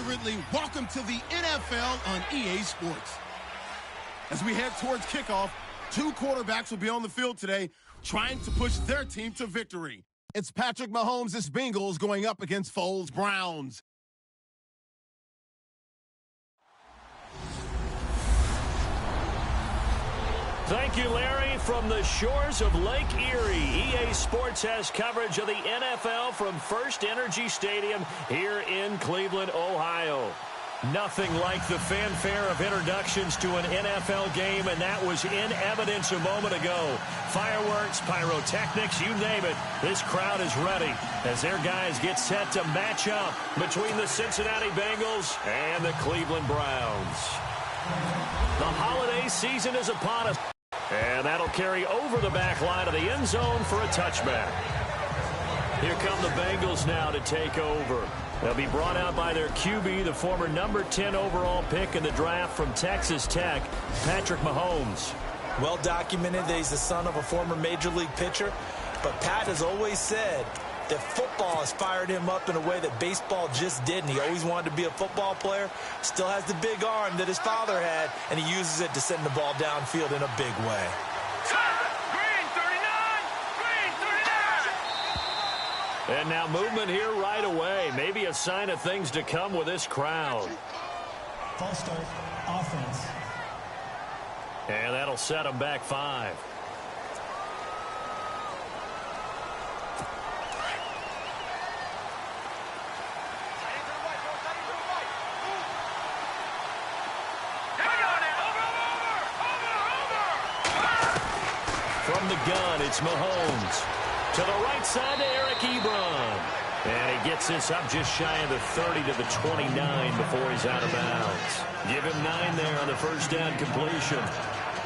Ridley. Welcome to the NFL on EA Sports. As we head towards kickoff, two quarterbacks will be on the field today trying to push their team to victory. It's Patrick Mahomes' Bengals going up against Foles' Browns. Thank you, Larry. From the shores of Lake Erie, EA Sports has coverage of the NFL from First Energy Stadium here in Cleveland, Ohio. Nothing like the fanfare of introductions to an NFL game, and that was in evidence a moment ago. Fireworks, pyrotechnics, you name it. This crowd is ready as their guys get set to match up between the Cincinnati Bengals and the Cleveland Browns. The holiday season is upon us. And that'll carry over the back line of the end zone for a touchback. Here come the Bengals now to take over. They'll be brought out by their QB, the former number 10 overall pick in the draft from Texas Tech, Patrick Mahomes. Well documented that he's the son of a former major league pitcher. But Pat has always said that football has fired him up in a way that baseball just didn't. He always wanted to be a football player. Still has the big arm that his father had, and he uses it to send the ball downfield in a big way. Green 39! And now movement here right away. Maybe a sign of things to come with this crowd. False start, offense. And that'll set them back 5. From the gun, it's Mahomes. To the right side to Eric Ebron. And he gets this up just shy of the 30 to the 29 before he's out of bounds. Give him 9 there on the first down completion.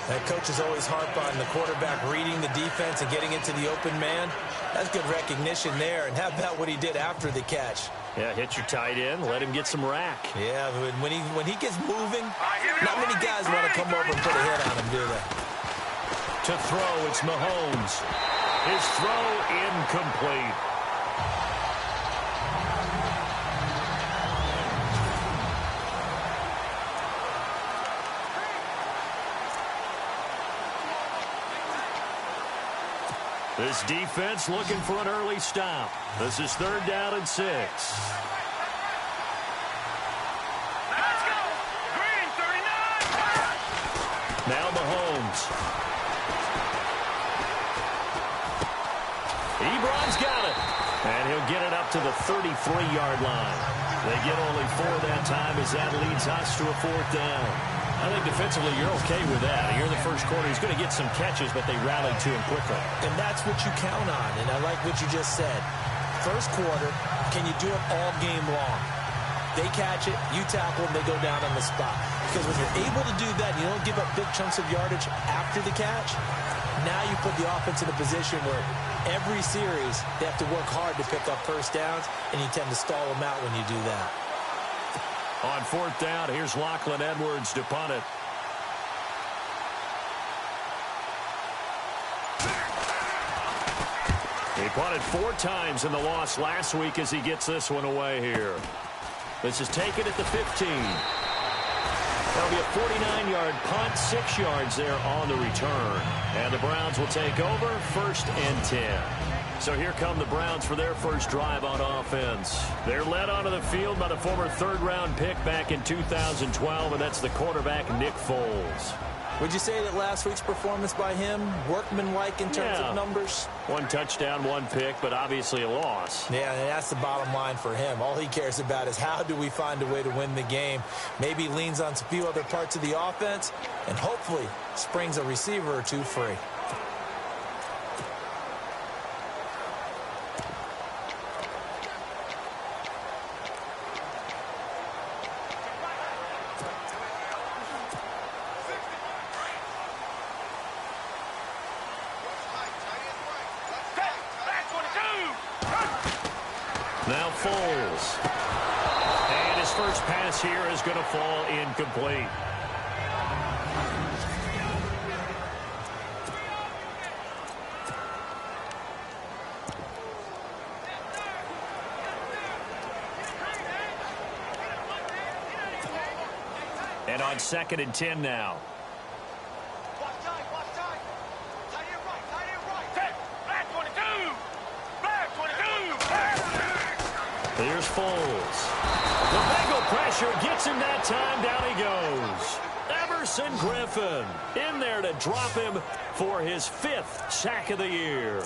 That coach is always harp on the quarterback reading the defense and getting into the open man. That's good recognition there. And how about what he did after the catch? Yeah, hit your tight end. Let him get some rack. Yeah, when he gets moving, not many guys want to come over and put a hit on him, do they? To throw, it's Mahomes. His throw incomplete. This defense looking for an early stop. This is 3rd down and 6. Let's go! Green 39! Now Mahomes. Ebron's got it. And he'll get it up to the 33-yard line. They get only 4 that time as that leads us to a 4th down. I think defensively you're okay with that. Here in the first quarter, he's going to get some catches, but they rallied to him quickly. And that's what you count on, and I like what you just said. First quarter, can you do it all game long? They catch it, you tackle them, they go down on the spot. Because when you're able to do that, you don't give up big chunks of yardage after the catch, now you put the offense in a position where every series they have to work hard to pick up first downs, and you tend to stall them out when you do that. On 4th down, here's Lachlan Edwards to punt it. He punted 4 times in the loss last week as he gets this one away here. This is taken at the 15. That'll be a 49-yard punt, 6 yards there on the return. And the Browns will take over 1st and 10. So here come the Browns for their first drive on offense. They're led onto the field by the former 3rd-round pick back in 2012, and that's the quarterback Nick Foles. Would you say that last week's performance by him, workmanlike in terms of numbers? 1 touchdown, 1 pick, but obviously a loss. Yeah, and that's the bottom line for him. All he cares about is how do we find a way to win the game. Maybe leans on a few other parts of the offense, and hopefully springs a receiver or 2 free. Now Foles. And his first pass here is going to fall incomplete. on 2nd and 10 now. Here's Foles. The Bengal pressure gets him that time. Down he goes. Everson Griffin in there to drop him for his 5th sack of the year.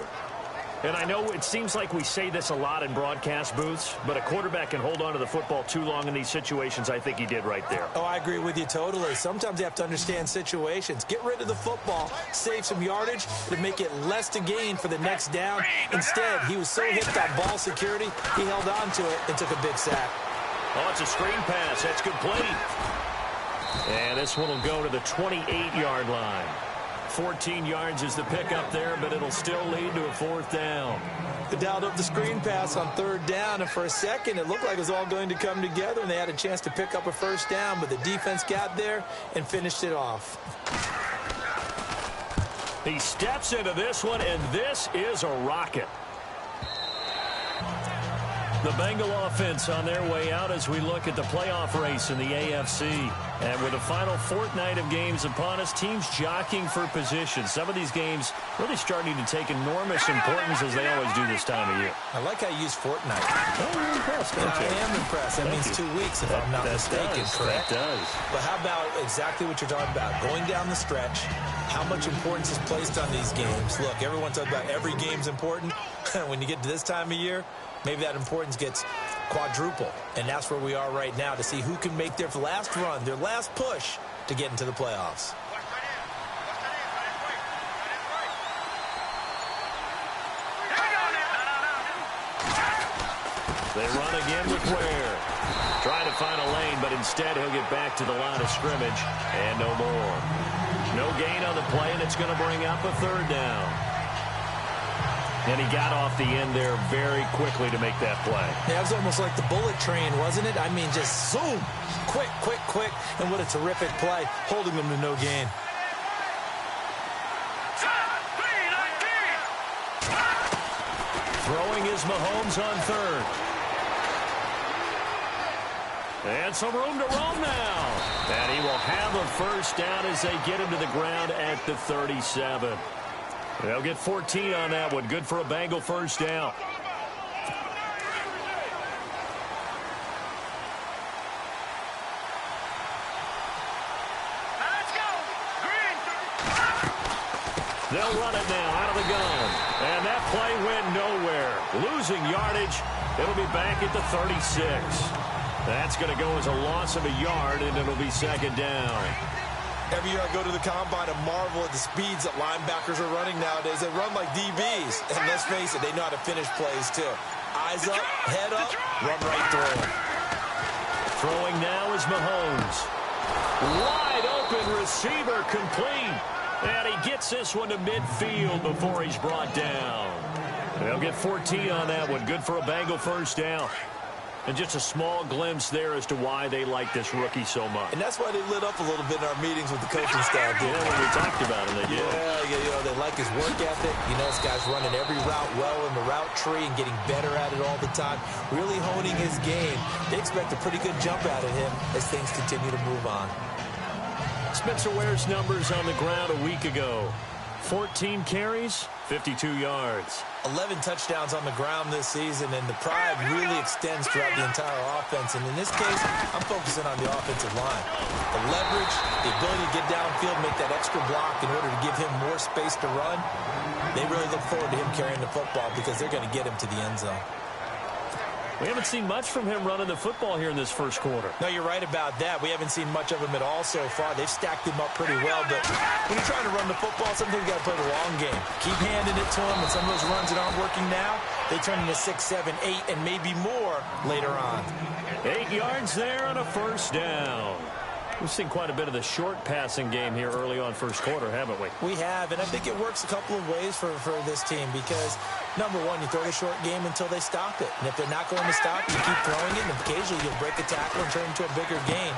And I know it seems like we say this a lot in broadcast booths, but a quarterback can hold on to the football too long in these situations. I think he did right there. Oh, I agree with you totally. Sometimes you have to understand situations. Get rid of the football, save some yardage to make it less to gain for the next down. Instead, he was so hit on ball security, he held on to it and took a big sack. Oh, it's a screen pass. That's complete. And this one will go to the 28-yard line. 14 yards is the pickup there, but it'll still lead to a 4th down. They dialed up the screen pass on 3rd down, and for a second it looked like it was all going to come together, and they had a chance to pick up a 1st down, but the defense got there and finished it off. He steps into this one, and this is a rocket. The Bengal offense on their way out as we look at the playoff race in the AFC. And with the final fortnight of games upon us, teams jockeying for position. Some of these games really starting to take enormous importance as they always do this time of year. I like how you use fortnight. Oh, you're impressed, don't you? I am impressed. That means 2 weeks if I'm not mistaken, correct? That does. But how about exactly what you're talking about? Going down the stretch, how much importance is placed on these games? Look, everyone talks about every game's important. When you get to this time of year, maybe that importance gets quadruple. And that's where we are right now to see who can make their last run, their last push to get into the playoffs. They run again with Ware. Trying to find a lane, but instead he'll get back to the line of scrimmage. And no more. No gain on the play, and it's going to bring up a 3rd down. And he got off the end there very quickly to make that play. Yeah, it was almost like the bullet train, wasn't it? I mean, just zoom, quick, quick, quick. And what a terrific play, holding them to no gain. Throwing is Mahomes on 3rd. And some room to roam now. And he will have a 1st down as they get him to the ground at the 37. They'll get 14 on that one. Good for a Bengal 1st down. Let's go. Green. They'll run it now out of the gun. And that play went nowhere. Losing yardage. It'll be back at the 36. That's going to go as a loss of a yard, and it'll be 2nd down. Every year I go to the combine and marvel at the speeds that linebackers are running nowadays. They run like DBs. And let's face it, they know how to finish plays too. Eyes up, head up, run right through them. Throwing now is Mahomes. Wide open receiver complete. And he gets this one to midfield before he's brought down. They'll get 14 on that one. Good for a Bengal 1st down. And just a small glimpse there as to why they like this rookie so much. And that's why they lit up a little bit in our meetings with the coaching staff. Yeah, when we talked about it, they did. Yeah, you know, they like his work ethic. You know, this guy's running every route well in the route tree and getting better at it all the time. Really honing his game. They expect a pretty good jump out of him as things continue to move on. Spencer Ware's numbers on the ground a week ago. 14 carries, 52 yards. 11 touchdowns on the ground this season, and the pride really extends throughout the entire offense. And in this case, I'm focusing on the offensive line. The leverage, the ability to get downfield, make that extra block in order to give him more space to run. They really look forward to him carrying the football because they're going to get him to the end zone. We haven't seen much from him running the football here in this 1st quarter. No, you're right about that. We haven't seen much of him at all so far. They've stacked him up pretty well, but when you're trying to run the football, sometimes you got to play the long game. Keep handing it to him, and some of those runs that aren't working now, they turn into 6, 7, 8, and maybe more later on. 8 yards there and a 1st down. We've seen quite a bit of the short passing game here early on 1st quarter, haven't we? We have, and I think it works a couple of ways for this team because, number one, you throw the short game until they stop it. And if they're not going to stop, you keep throwing it, and occasionally you'll break a tackle and turn it into a bigger gain.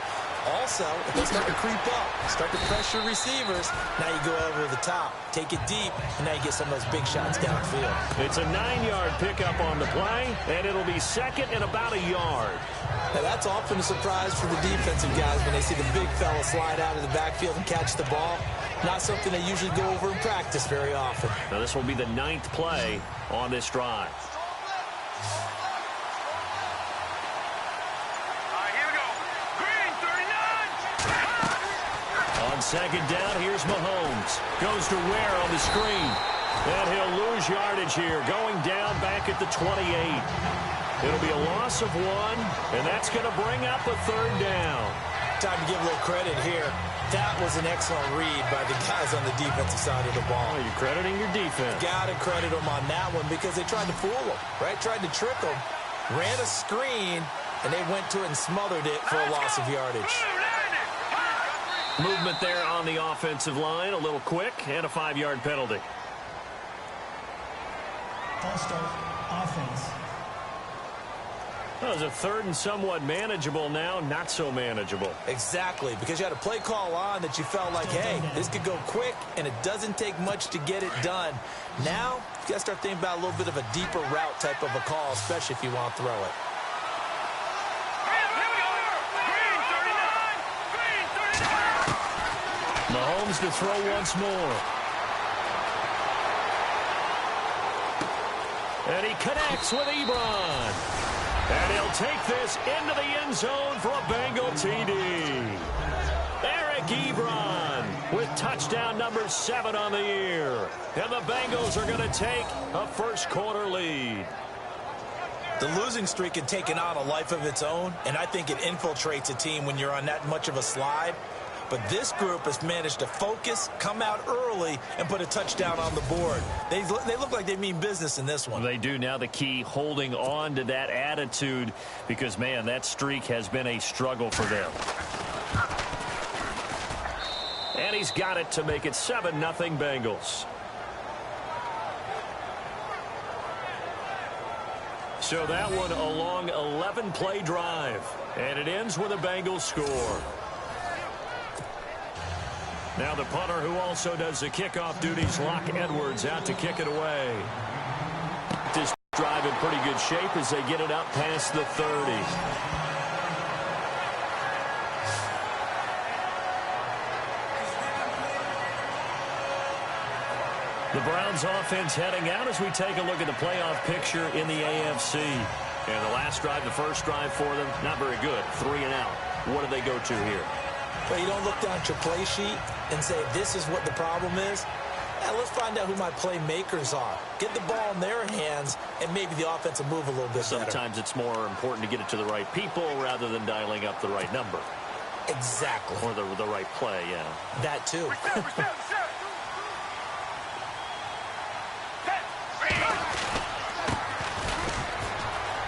Also, if they start to creep up, start to pressure receivers, now you go over the top, take it deep, and now you get some of those big shots downfield. It's a 9-yard pickup on the play, and it'll be second and about a yard. Now, that's often a surprise for the defensive guys when they see the big fella slide out of the backfield and catch the ball. Not something they usually go over in practice very often. Now, this will be the 9th play on this drive. Second down, here's Mahomes. Goes to Ware on the screen. And he'll lose yardage here, going down back at the 28. It'll be a loss of 1, and that's going to bring up a 3rd down. Time to give a little credit here. That was an excellent read by the guys on the defensive side of the ball. Oh, you're crediting your defense. Got to credit them on that one because they tried to fool them, right? Tried to trick them. Ran a screen, and they went to it and smothered it for a loss of yardage. Movement there on the offensive line, a little quick, and a 5-yard penalty. False start, offense. Well, it was a 3rd and somewhat manageable, now not so manageable. Exactly, because you had a play call on that you felt like, hey, this could go quick, and it doesn't take much to get it done. Now, you got to start thinking about a little bit of a deeper route type of a call, especially if you want to throw it. Mahomes to throw once more. And he connects with Ebron. And he'll take this into the end zone for a Bengal TD. Eric Ebron with touchdown number 7 on the year. And the Bengals are going to take a first-quarter lead. The losing streak had taken on a life of its own, and I think it infiltrates a team when you're on that much of a slide. But this group has managed to focus, come out early, and put a touchdown on the board. They look like they mean business in this one. They do. Now the key, holding on to that attitude, because, man, that streak has been a struggle for them. And he's got it to make it 7-0 Bengals. So that one a long 11-play drive, and it ends with a Bengals score. Now the punter, who also does the kickoff duties, Locke Edwards, out to kick it away. This drive in pretty good shape as they get it up past the 30. The Browns offense heading out as we take a look at the playoff picture in the AFC. And the last drive, the first drive for them, not very good. 3 and out. What do they go to here? But you don't look down at your play sheet and say, this is what the problem is. Now, let's find out who my playmakers are. Get the ball in their hands, and maybe the offense will move a little bit better. Sometimes it's more important to get it to the right people rather than dialing up the right number. Exactly. Or the right play, yeah. That, too.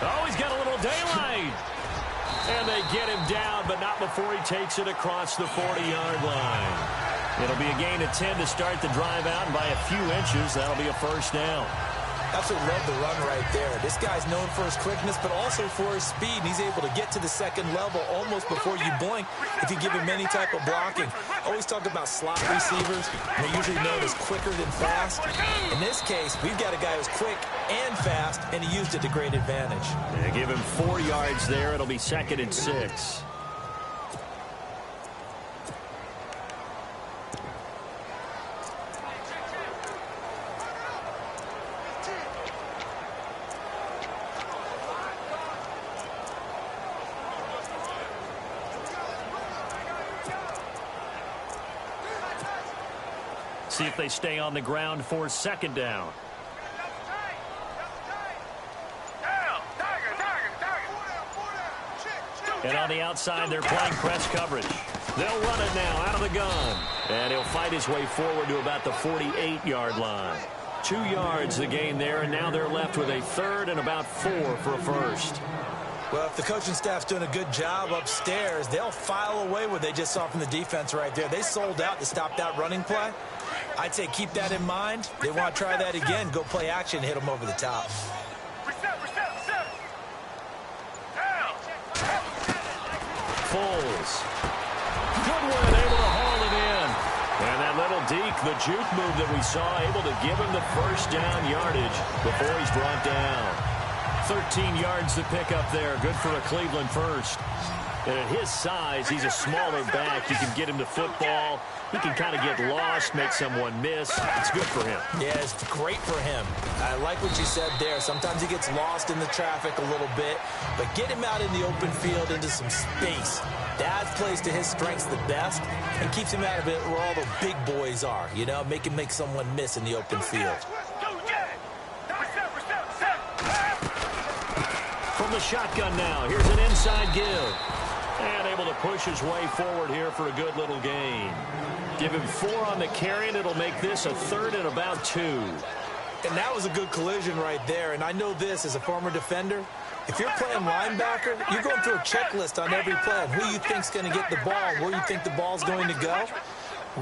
Oh, he's got a little daylight. And they get him down, but not before he takes it across the 40-yard line. It'll be a gain of 10 to start the drive out, and by a few inches, that'll be a first down. Absolutely love the run right there. This guy's known for his quickness, but also for his speed. And he's able to get to the second level almost before you blink if you give him any type of blocking. Always talk about slot receivers. They're usually known as quicker than fast. In this case, we've got a guy who's quick and fast, and he used it to great advantage. They give him 4 yards there. It'll be 2nd and 6. See if they stay on the ground for 2nd down. And on the outside, they're playing press coverage. They'll run it now out of the gun. And he'll fight his way forward to about the 48-yard line. 2 yards the gain there, and now they're left with a 3rd and about 4 for a first. Well, if the coaching staff's doing a good job upstairs, they'll file away what they just saw from the defense right there. They sold out to stop that running play. I'd say keep that in mind. They want to try that again. Go play action and hit them over the top. Foles Goodwin able to haul it in. And that little deke, the juke move that we saw, able to give him the first down yardage before he's brought down. 13 yards to pick up there. Good for a Cleveland first. And at his size, he's a smaller back. You can get him to football. He can kind of get lost, make someone miss. It's good for him. Yeah, it's great for him. I like what you said there. Sometimes he gets lost in the traffic a little bit, but get him out in the open field into some space. That plays to his strengths the best and keeps him out of it where all the big boys are, you know, make him make someone miss in the open field. From the shotgun now, here's an inside give. And able to push his way forward here for a good little gain. Give him 4 on the carry, and it'll make this a 3rd and about 2. And that was a good collision right there. And I know this as a former defender. If you're playing linebacker, you're going through a checklist on every play on who you think's going to get the ball and where you think the ball's going to go.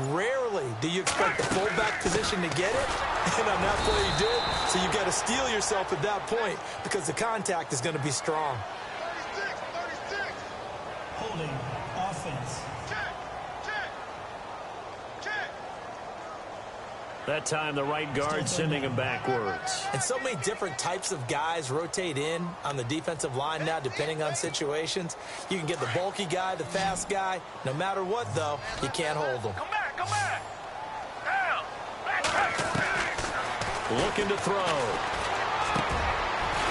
Rarely do you expect the fullback position to get it, and on that play you did, so you've got to steel yourself at that point because the contact is going to be strong. Holding offense. That time the right guard sending him backwards. And so many different types of guys rotate in on the defensive line now depending on situations. You can get the bulky guy, the fast guy. No matter what, though, you can't hold them. Come back. Down. Looking to throw.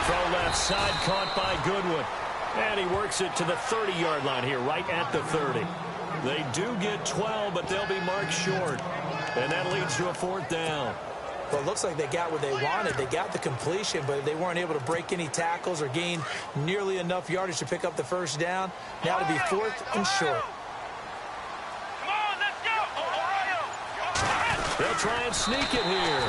Throw left side, caught by Goodwin. And he works it to the 30-yard line here, right at the 30. They do get 12, but they'll be marked short. And that leads to a 4th down. Well, it looks like they got what they wanted. They got the completion, but they weren't able to break any tackles or gain nearly enough yardage to pick up the first down. Now to be 4th and short. Come on, let's go. Ohio. They'll try and sneak it here.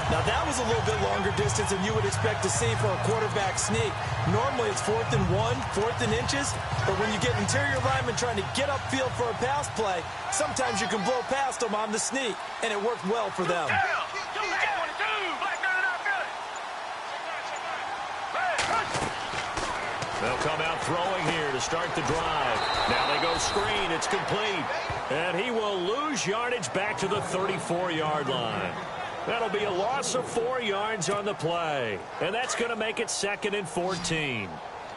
Now, that was a little bit longer distance than you would expect to see for a quarterback sneak. Normally, it's 4th and 1, 4th and inches. But when you get interior linemen trying to get upfield for a pass play, sometimes you can blow past them on the sneak, and it worked well for them. They'll come out throwing here to start the drive. Now they go screen. It's complete. And he will lose yardage back to the 34-yard line. That'll be a loss of 4 yards on the play. And that's going to make it 2nd and 14.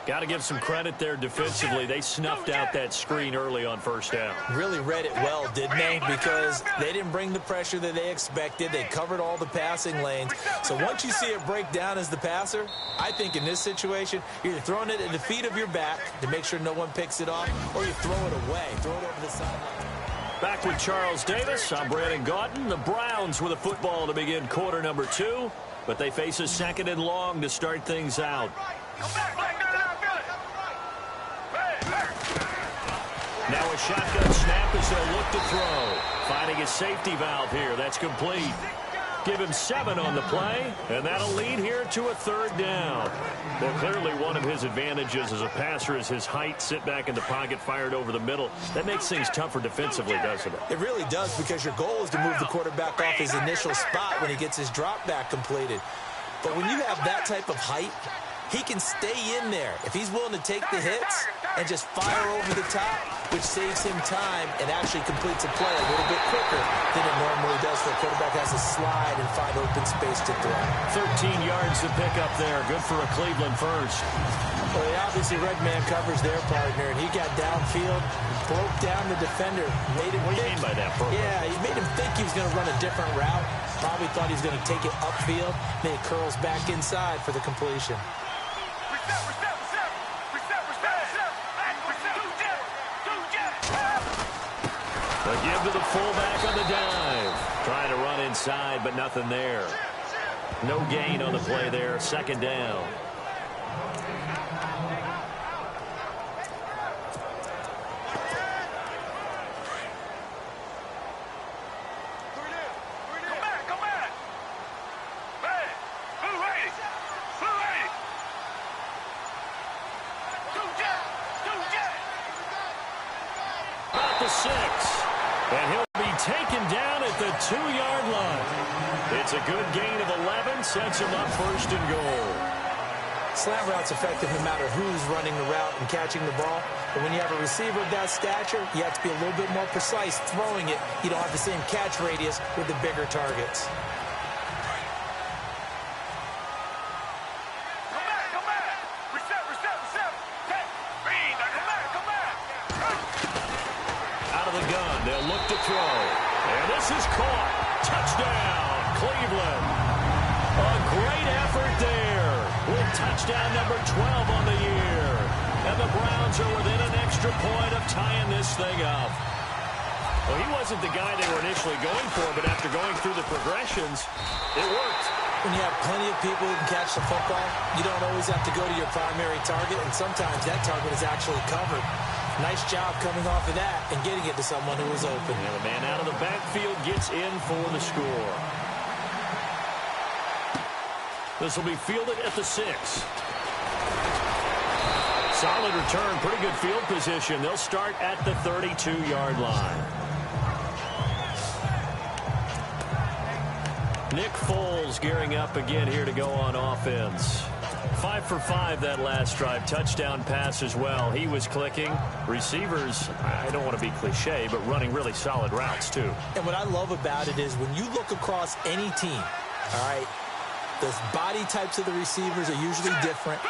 Got to give some credit there defensively. They snuffed out that screen early on first down. Really read it well, didn't they? Because they didn't bring the pressure that they expected. They covered all the passing lanes. So once you see it break down as the passer, I think in this situation, you're either throwing it at the feet of your back to make sure no one picks it off, or you throw it away, throw it over the sideline. Back with Charles Davis. I'm Brandon Gaudin. The Browns with a football to begin quarter number 2, but they face a 2nd and long to start things out. Now a shotgun snap as they'll look to throw. Finding a safety valve here. That's complete. Give him 7 on the play, and that'll lead here to a 3rd down. Well, clearly one of his advantages as a passer is his height. Sit back in the pocket, fired over the middle. That makes things tougher defensively, doesn't it? It really does, because your goal is to move the quarterback off his initial spot when he gets his drop back completed. But when you have that type of height, he can stay in there if he's willing to take the hits and just fire over the top, which saves him time and actually completes a play a little bit quicker than it normally does for a quarterback has to slide and find open space to throw. 13 yards to pick up there. Good for a Cleveland first. Well, he obviously red man covers their partner, and he got downfield, broke down the defender, made him What do you think. mean by that, bro? Yeah, he made him think he was going to run a different route. Probably thought he was going to take it upfield. Then it curls back inside for the completion. A give to the fullback on the dive. Trying to run inside, but nothing there. No gain on the play there. 2nd down. About the 6. And he'll be taken down at the 2-yard line. It's a good gain of 11. Sets him up 1st and goal. Slant route's effective no matter who's running the route and catching the ball. But when you have a receiver of that stature, you have to be a little bit more precise throwing it. You don't have the same catch radius with the bigger targets. Come back. Reset. Hey, Reed, come back. Out of the gun, they'll look to throw. And this is caught. Touchdown, Cleveland. A great effort there with touchdown number 12 on the year. And the Browns are within an extra point of tying this thing up. Well, he wasn't the guy they were initially going for, but after going through the progressions, it worked. When you have plenty of people who can catch the football, you don't always have to go to your primary target, and sometimes that target is actually covered. Nice job coming off of that and getting it to someone who was open. And the man out of the backfield gets in for the score. This will be fielded at the 6. Solid return, pretty good field position. They'll start at the 32-yard line. Nick Foles gearing up again here to go on offense. 5 for 5 that last drive. Touchdown pass as well. He was clicking. Receivers, I don't want to be cliche, but running really solid routes too. And what I love about it is when you look across any team, all right, the body types of the receivers are usually different.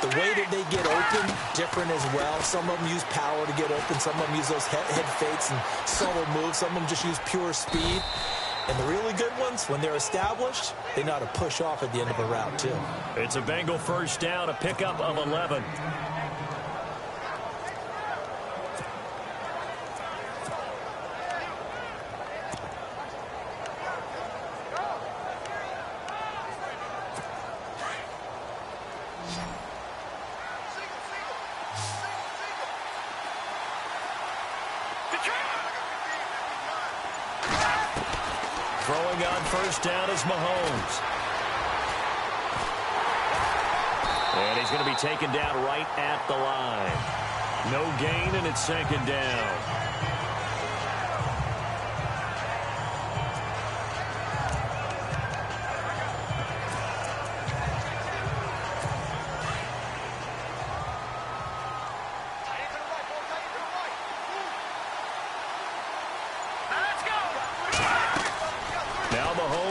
The way that they get open, different as well. Some of them use power to get open. Some of them use those head fakes and subtle moves. Some of them just use pure speed. And the really good ones, when they're established, they know how to push off at the end of a route, too. It's a Bengal first down, a pickup of 11. Throwing on first down is Mahomes. And he's going to be taken down right at the line. No gain, and it's second down.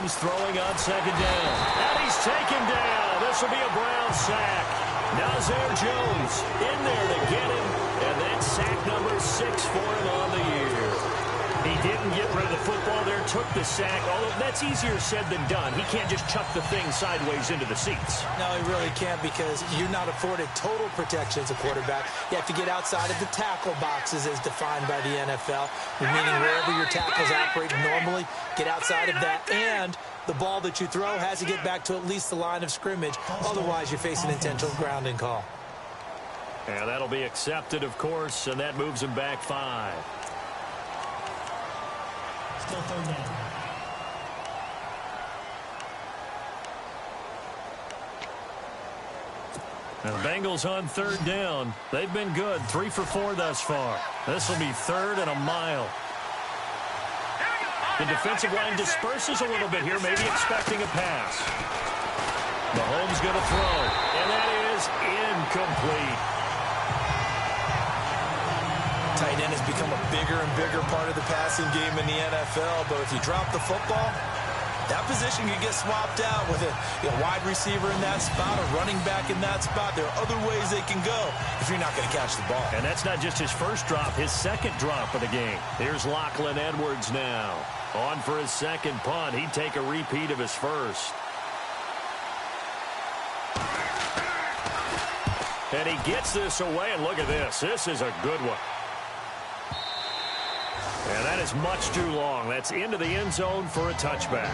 Throwing on second down. And he's taken down. This will be a Brown sack. Now Zay Jones in there to get him. And that's sack number 6 for him on the year. He didn't get rid of the football there, took the sack. Although that's easier said than done. He can't just chuck the thing sideways into the seats. No, he really can't because you're not afforded total protection as a quarterback. You have to get outside of the tackle boxes as defined by the NFL, meaning wherever your tackles operate normally, get outside of that. And the ball that you throw has to get back to at least the line of scrimmage. Otherwise, you face an intentional grounding call. And that'll be accepted, of course, and that moves him back 5. Still third down. Now, the Bengals on third down. They've been good. 3 for 4 thus far. This will be third and a mile. The defensive line disperses a little bit here, maybe expecting a pass. Mahomes going to throw, and that is incomplete. Tight end has become a bigger and bigger part of the passing game in the NFL, but if you drop the football, that position can get swapped out with a wide receiver in that spot, a running back in that spot. There are other ways they can go if you're not going to catch the ball. And that's not just his first drop, his second drop of the game. Here's Lachlan Edwards now. On for his second punt. He'd take a repeat of his first. And he gets this away, and look at this. This is a good one. And that is much too long. That's into the end zone for a touchback.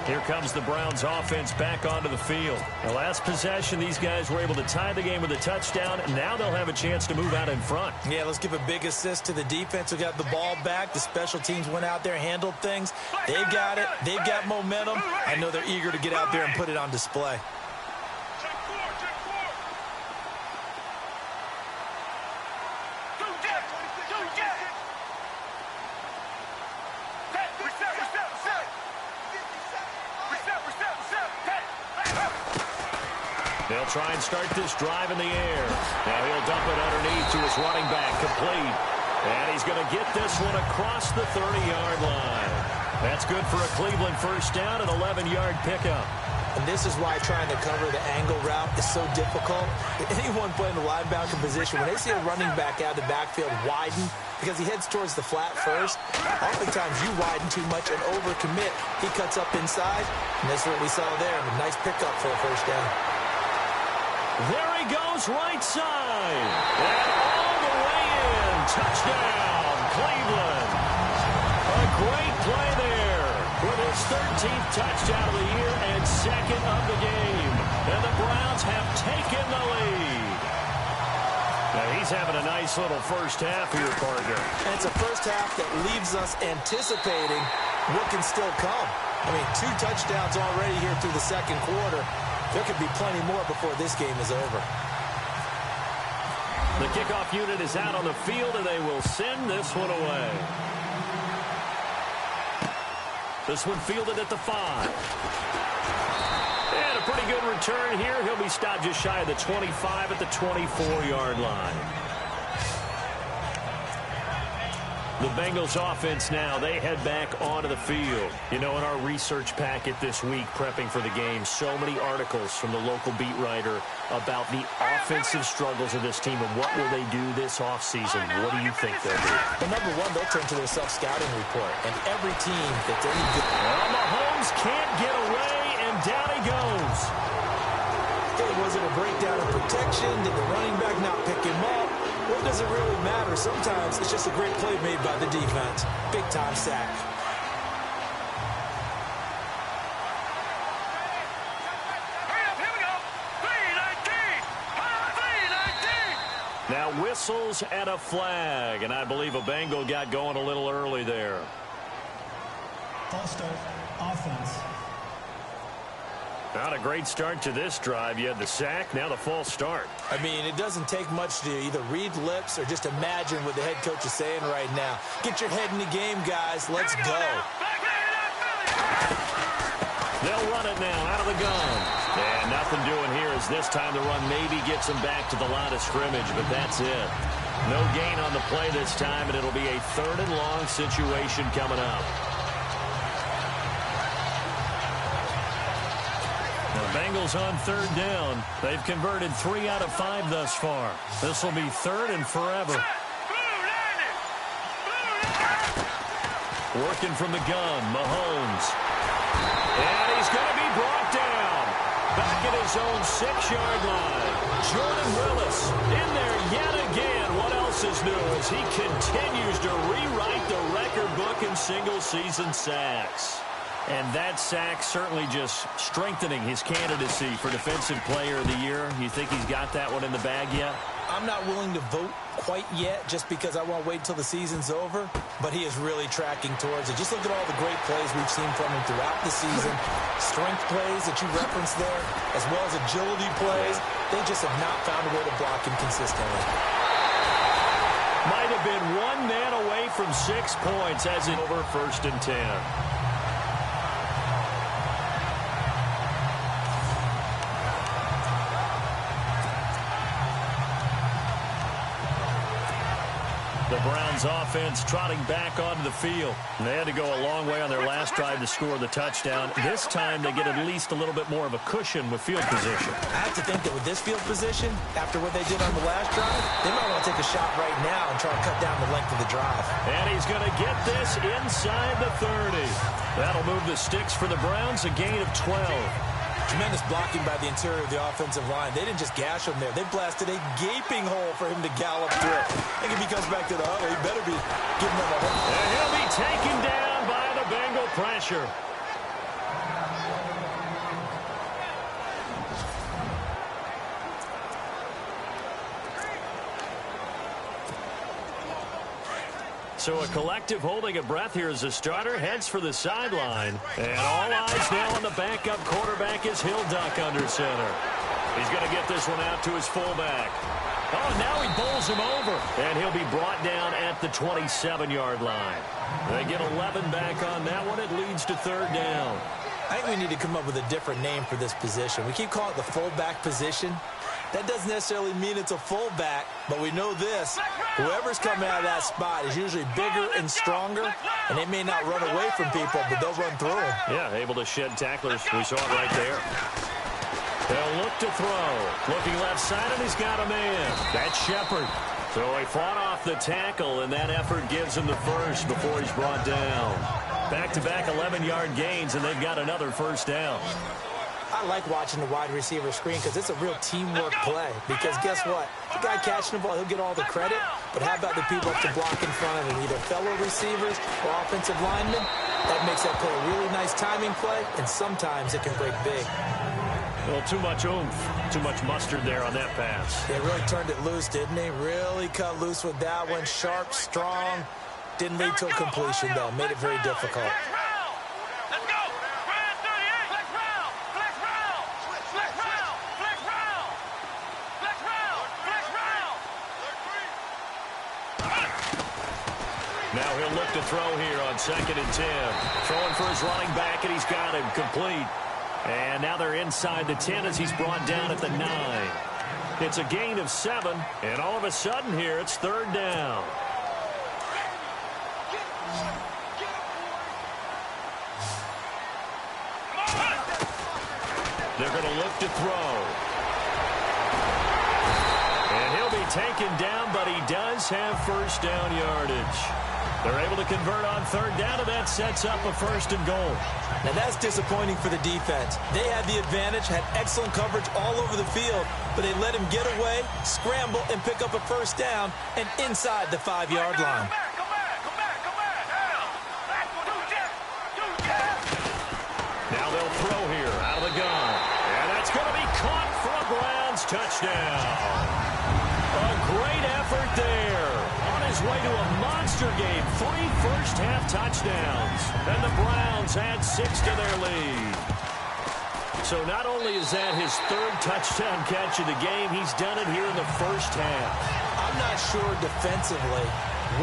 Here comes the Browns offense back onto the field. The last possession, these guys were able to tie the game with a touchdown. Now they'll have a chance to move out in front. Yeah, let's give a big assist to the defense who got the ball back. The special teams went out there, handled things. They've got it. They've got momentum. I know they're eager to get out there and put it on display. They'll try and start this drive in the air. Now he'll dump it underneath to his running back, complete. And he's going to get this one across the 30-yard line. That's good for a Cleveland first down, an 11-yard pickup. And this is why trying to cover the angle route is so difficult. Anyone playing the linebacker position, when they see a running back out of the backfield widen, because he heads towards the flat first, oftentimes you widen too much and overcommit. He cuts up inside, and that's what we saw there. A nice pickup for a first down. There he goes, right side. And all the way in. Touchdown, Cleveland. A great play there with his 13th touchdown of the year and second of the game. And the Browns have taken the lead. Now he's having a nice little first half here, partner. And it's a first half that leaves us anticipating what can still come. I mean, 2 touchdowns already here through the second quarter. There could be plenty more before this game is over. The kickoff unit is out on the field, and they will send this one away. This one fielded at the 5. And a pretty good return here. He'll be stopped just shy of the 25 at the 24-yard line. The Bengals offense now, they head back onto the field. You know, in our research packet this week, prepping for the game, so many articles from the local beat writer about the offensive struggles of this team and what will they do this offseason. What do you think they'll do? Well, number one, they'll turn to their self-scouting report. And every team that's any good... Well, Mahomes can't get away, and down he goes. Hey, was it a breakdown of protection? Did the running back not pick him up? What does it really matter? Sometimes it's just a great play made by the defense. Big-time sack. Here we go. 3-19. Now whistles and a flag, and I believe a Bengal got going a little early there. False start, offense. Not a great start to this drive. You had the sack, now the false start. I mean, it doesn't take much to either read lips or just imagine what the head coach is saying right now. Get your head in the game, guys. Let's go. They'll run it now out of the gun. And nothing doing here as this time the run maybe gets them back to the line of scrimmage, but that's it. No gain on the play this time, and it'll be a 3rd and long situation coming up. Bengals on 3rd down. They've converted 3 out of 5 thus far. This will be 3rd and forever. Working from the gun, Mahomes. And he's going to be brought down. Back at his own 6-yard line. Jordan Willis in there yet again. What else is new as he continues to rewrite the record book in single-season sacks. And that sack certainly just strengthening his candidacy for Defensive Player of the Year. You think he's got that one in the bag yet? I'm not willing to vote quite yet just because I want to wait until the season's over, but he is really tracking towards it. Just look at all the great plays we've seen from him throughout the season. Strength plays that you referenced there, as well as agility plays. They just have not found a way to block him consistently. Might have been one man away from 6 points as it over 1st and 10. The Browns offense trotting back onto the field. And they had to go a long way on their last drive to score the touchdown. This time they get at least a little bit more of a cushion with field position. I have to think that with this field position, after what they did on the last drive, they might want to take a shot right now and try to cut down the length of the drive. And he's going to get this inside the 30. That'll move the sticks for the Browns, a gain of 12. Tremendous blocking by the interior of the offensive line. They didn't just gash him there. They blasted a gaping hole for him to gallop through. I think if he comes back to the huddle, he better be giving them a hole. And he'll be taken down by the Bengal pressure. So a collective holding a breath here as the starter heads for the sideline. And all eyes now on the backup quarterback as he'll duck under center. He's going to get this one out to his fullback. Oh, now he bowls him over. And he'll be brought down at the 27-yard line. They get 11 back on that one. It leads to 3rd down. I think we need to come up with a different name for this position. We keep calling it the fullback position. That doesn't necessarily mean it's a fullback, but we know this. Whoever's coming out of that spot is usually bigger and stronger, and they may not run away from people, but they'll run through them. Yeah, able to shed tacklers. We saw it right there. They'll look to throw. Looking left side, and he's got a man. That's Shepard. So he fought off the tackle, and that effort gives him the first before he's brought down. Back-to-back 11-yard gains, and they've got another first down. I like watching the wide receiver screen because it's a real teamwork play. Because guess what? The guy catching the ball, he'll get all the credit. But how about the people up to block in front of him, either fellow receivers or offensive linemen? That makes that play a really nice timing play, and sometimes it can break big. Well, too much oomph, too much mustard there on that pass. They really turned it loose, didn't they? Really cut loose with that one. Sharp, strong. Didn't lead to a completion, though. Made it very difficult. Let's go. Brand 38. Flex round. Flex round. Flex round. Flex round. Flex round. Flex round. Now he'll look to throw here on 2nd and 10. Throwing for his running back, and he's got him complete. And now they're inside the 10 as he's brought down at the 9. It's a gain of 7, and all of a sudden here it's 3rd down. They're going to look to throw. And he'll be taken down, but he does have first down yardage. They're able to convert on 3rd down, and that sets up a 1st and goal. Now that's disappointing for the defense. They had the advantage, had excellent coverage all over the field, but they let him get away, scramble, and pick up a 1st down, and inside the 5-yard line. Come back. Now they'll throw here out of the gun. And that's going to be caught for a Browns touchdown. A great effort there. On his way to a monster game. 3 first-half touchdowns. And the Browns add 6 to their lead. So not only is that his 3rd touchdown catch of the game, he's done it here in the first half. I'm not sure defensively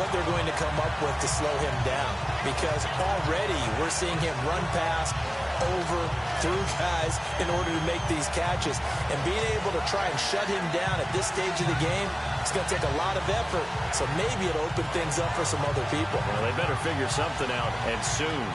what they're going to come up with to slow him down, because already we're seeing him run past, over, through guys in order to make these catches. And being able to try and shut him down at this stage of the game, it's going to take a lot of effort. So maybe it'll open things up for some other people. Well, they better figure something out, and soon.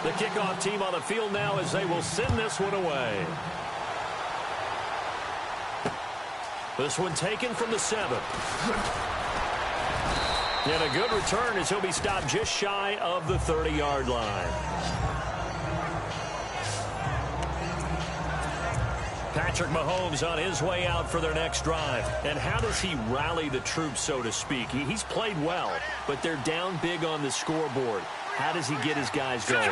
The kickoff team on the field now as they will send this one away. This one taken from the 7. And a good return as he'll be stopped just shy of the 30-yard line. Patrick Mahomes on his way out for their next drive. And how does he rally the troops, so to speak? He's played well, but they're down big on the scoreboard. How does he get his guys going?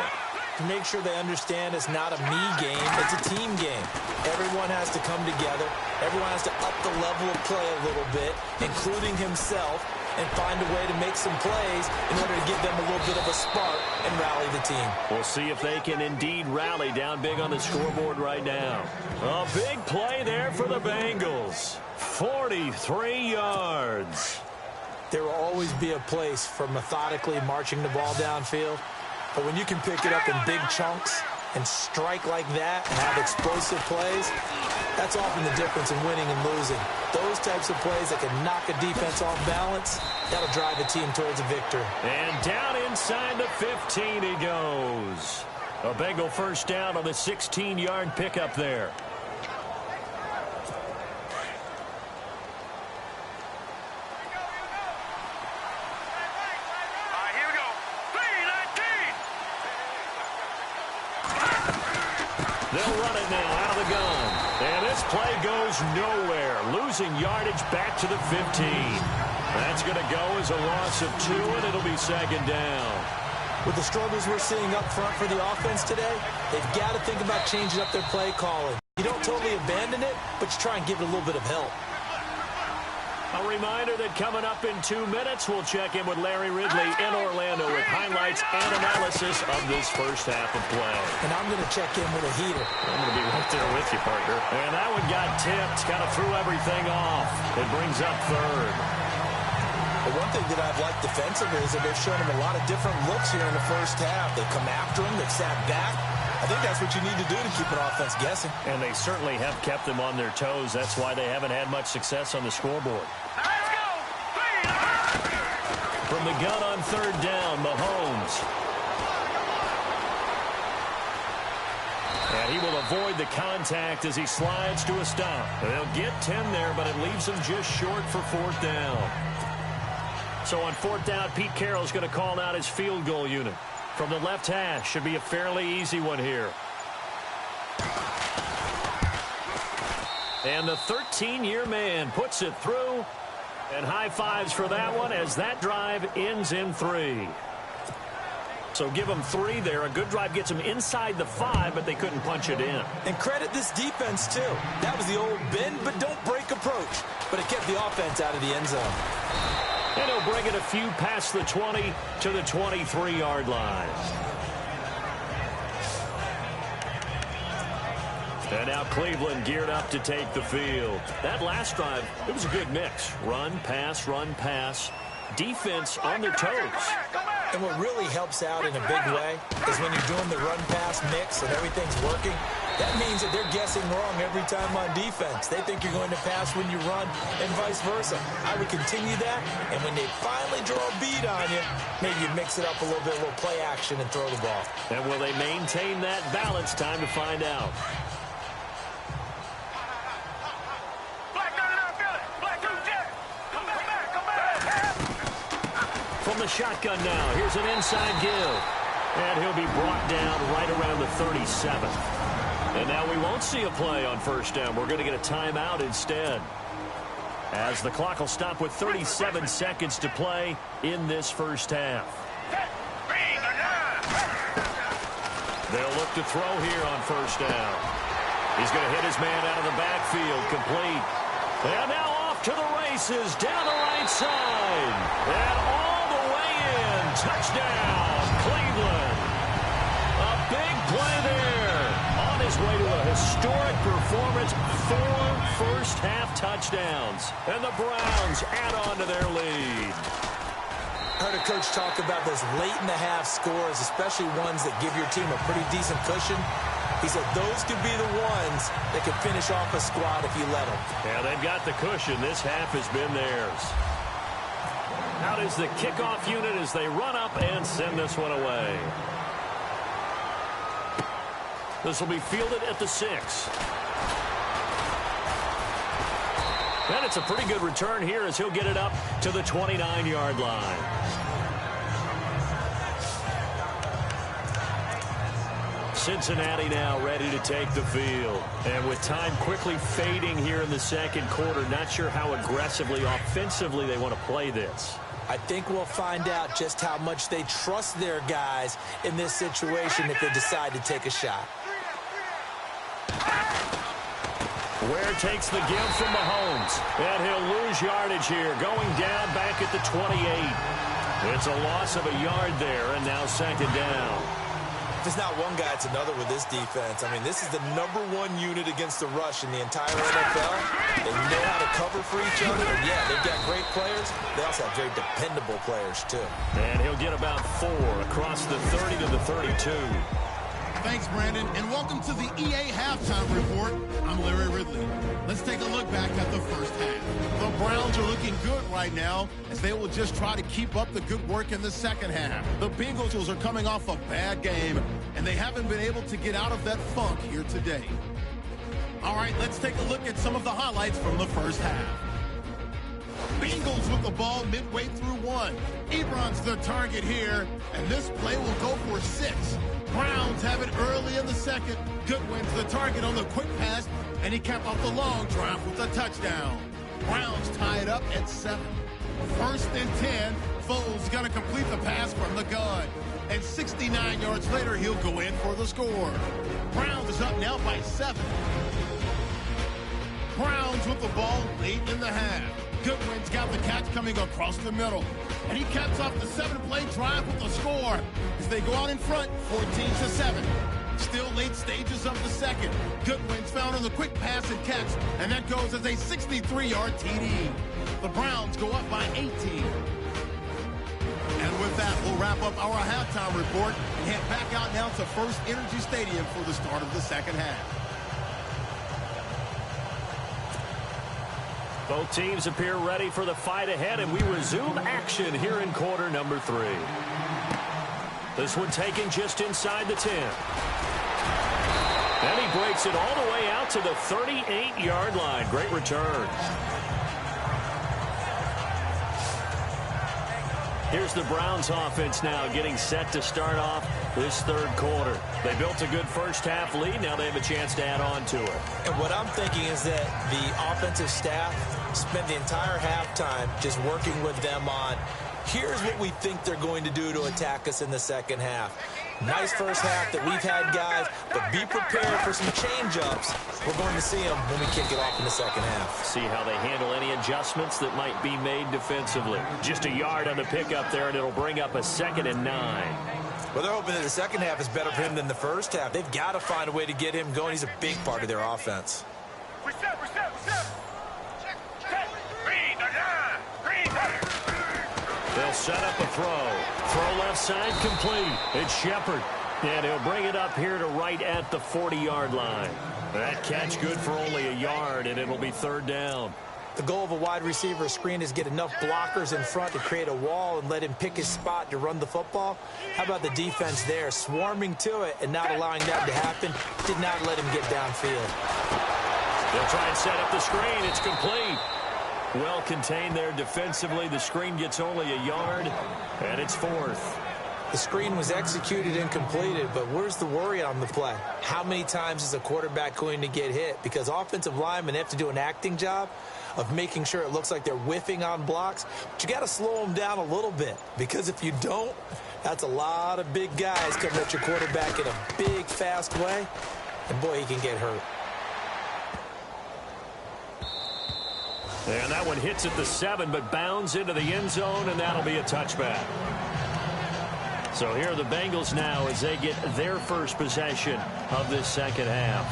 To make sure they understand it's not a me game, it's a team game. Everyone has to come together. Everyone has to up the level of play a little bit, including himself, and find a way to make some plays in order to give them a little bit of a spark and rally the team. We'll see if they can indeed rally down big on the scoreboard right now. A big play there for the Bengals. 43 yards. There will always be a place for methodically marching the ball downfield. But when you can pick it up in big chunks and strike like that and have explosive plays, that's often the difference in winning and losing. Those types of plays that can knock a defense off balance, that'll drive a team towards a victory. And down inside the 15 he goes. A Bengal first down on the 16-yard pickup there. They'll run it now out of the gun. And this play goes nowhere. Losing yardage back to the 15. That's going to go as a loss of 2, and it'll be second down. With the struggles we're seeing up front for the offense today, they've got to think about changing up their play calling. You don't totally abandon it, but you try and give it a little bit of help. A reminder that coming up in 2 minutes, we'll check in with Larry Ridley in Orlando with highlights and analysis of this first half of play. And I'm going to check in with a heater. I'm going to be right there with you, partner. And that one got tipped, kind of threw everything off. It brings up third. But one thing that I've liked defensively is that they've shown him a lot of different looks here in the first half. They've come after him. They've sat back. I think that's what you need to do to keep an offense guessing. And they certainly have kept them on their toes. That's why they haven't had much success on the scoreboard. From the gun on third down, Mahomes. And he will avoid the contact as he slides to a stop. They'll get 10 there, but it leaves him just short for fourth down. So on fourth down, Pete Carroll's going to call out his field goal unit. From the left hash, should be a fairly easy one here. And the 13-year man puts it through. And high fives for that one as that drive ends in 3. So give them 3 there. A good drive gets them inside the 5, but they couldn't punch it in. And credit this defense, too. That was the old bend but don't break approach. But it kept the offense out of the end zone. And he'll bring it a few past the 20 to the 23-yard line. And now Cleveland geared up to take the field. That last drive, it was a good mix. Run, pass, defense on their toes. And what really helps out in a big way is when you're doing the run-pass mix and everything's working, that means that they're guessing wrong every time on defense. They think you're going to pass when you run and vice versa. I would continue that, and when they finally draw a bead on you, maybe you mix it up a little bit, a little play action, and throw the ball. And will they maintain that balance? Time to find out. From the shotgun now, here's an inside give. And he'll be brought down right around the 37. And now we won't see a play on first down. We're going to get a timeout instead, as the clock will stop with 37 seconds to play in this first half. They'll look to throw here on first down. He's going to hit his man out of the backfield, complete. And now off to the races, down the right side. And all the way in. Touchdown, Cleveland. A big play there. On his way to a historic performance, 4 first-half touchdowns. And the Browns add on to their lead. I heard a coach talk about those late-in-the-half scores, especially ones that give your team a pretty decent cushion. He said those could be the ones that could finish off a squad if you let them. Yeah, they've got the cushion. This half has been theirs. Out is the kickoff unit as they run up and send this one away. This will be fielded at the 6. And it's a pretty good return here as he'll get it up to the 29-yard line. Cincinnati now ready to take the field. And with time quickly fading here in the second quarter, not sure how aggressively, offensively they want to play this. I think we'll find out just how much they trust their guys in this situation if they decide to take a shot. Ware takes the give from Mahomes, and he'll lose yardage here, going down back at the 28. It's a loss of a yard there, and now second down. If it's not one guy, it's another with this defense. I mean, this is the #1 unit against the rush in the entire NFL. They know how to cover for each other, and yeah, they've got great players. They also have very dependable players, too. And he'll get about 4 across the 30 to the 32. Thanks, Brandon, and welcome to the EA Halftime Report. I'm Larry Ridley. Let's take a look back at the first half. The Browns are looking good right now as they will just try to keep up the good work in the second half. The Bengals are coming off a bad game, and they haven't been able to get out of that funk here today. All right, let's take a look at some of the highlights from the first half. Bengals with the ball midway through 1. Ebron's the target here, and this play will go for 6. Browns have it early in the second. Goodwin's the target on the quick pass, and he capped off the long drive with a touchdown. Browns tie it up at 7. 1st and 10. Foles going to complete the pass from the gun. And 69 yards later, he'll go in for the score. Browns is up now by 7. Browns with the ball late in the half. Goodwin's got the catch coming across the middle. And he caps off the 7-play drive with a score as they go out in front, 14-7. Still late stages of the second. Goodwin's found on the quick pass and catch, and that goes as a 63-yard TD. The Browns go up by 18. And with that, we'll wrap up our halftime report and head back out now to First Energy Stadium for the start of the second half. Both teams appear ready for the fight ahead, and we resume action here in quarter number 3. This one taken just inside the 10. And he breaks it all the way out to the 38-yard line. Great return. Here's the Browns offense now getting set to start off this third quarter. They built a good first half lead. Now they have a chance to add on to it. And what I'm thinking is that the offensive staff spent the entire halftime just working with them on, here's what we think they're going to do to attack us in the second half. Nice first half that we've had, guys, but be prepared for some change-ups. We're going to see them when we kick it off in the second half. See how they handle any adjustments that might be made defensively. Just a yard on the pickup there, and it'll bring up a 2nd and 9. Well, they're hoping that the second half is better for him than the first half. They've got to find a way to get him going. He's a big part of their offense. They'll set up a throw. Throw left side complete. It's Shepard. And he'll bring it up here to right at the 40-yard line. That catch good for only a yard, and it'll be 3rd down. The goal of a wide receiver screen is get enough blockers in front to create a wall and let him pick his spot to run the football. How about the defense there, swarming to it and not allowing that to happen? Did not let him get downfield. They'll try and set up the screen. It's complete. Well contained there defensively. The screen gets only a yard, and it's 4th. The screen was executed and completed, but where's the worry on the play? How many times is a quarterback going to get hit? Because offensive linemen have to do an acting job of making sure it looks like they're whiffing on blocks. But you got to slow them down a little bit, because if you don't, that's a lot of big guys coming at your quarterback in a big, fast way. And, boy, he can get hurt. And that one hits at the 7, but bounds into the end zone, and that'll be a touchback. So here are the Bengals now as they get their first possession of this second half.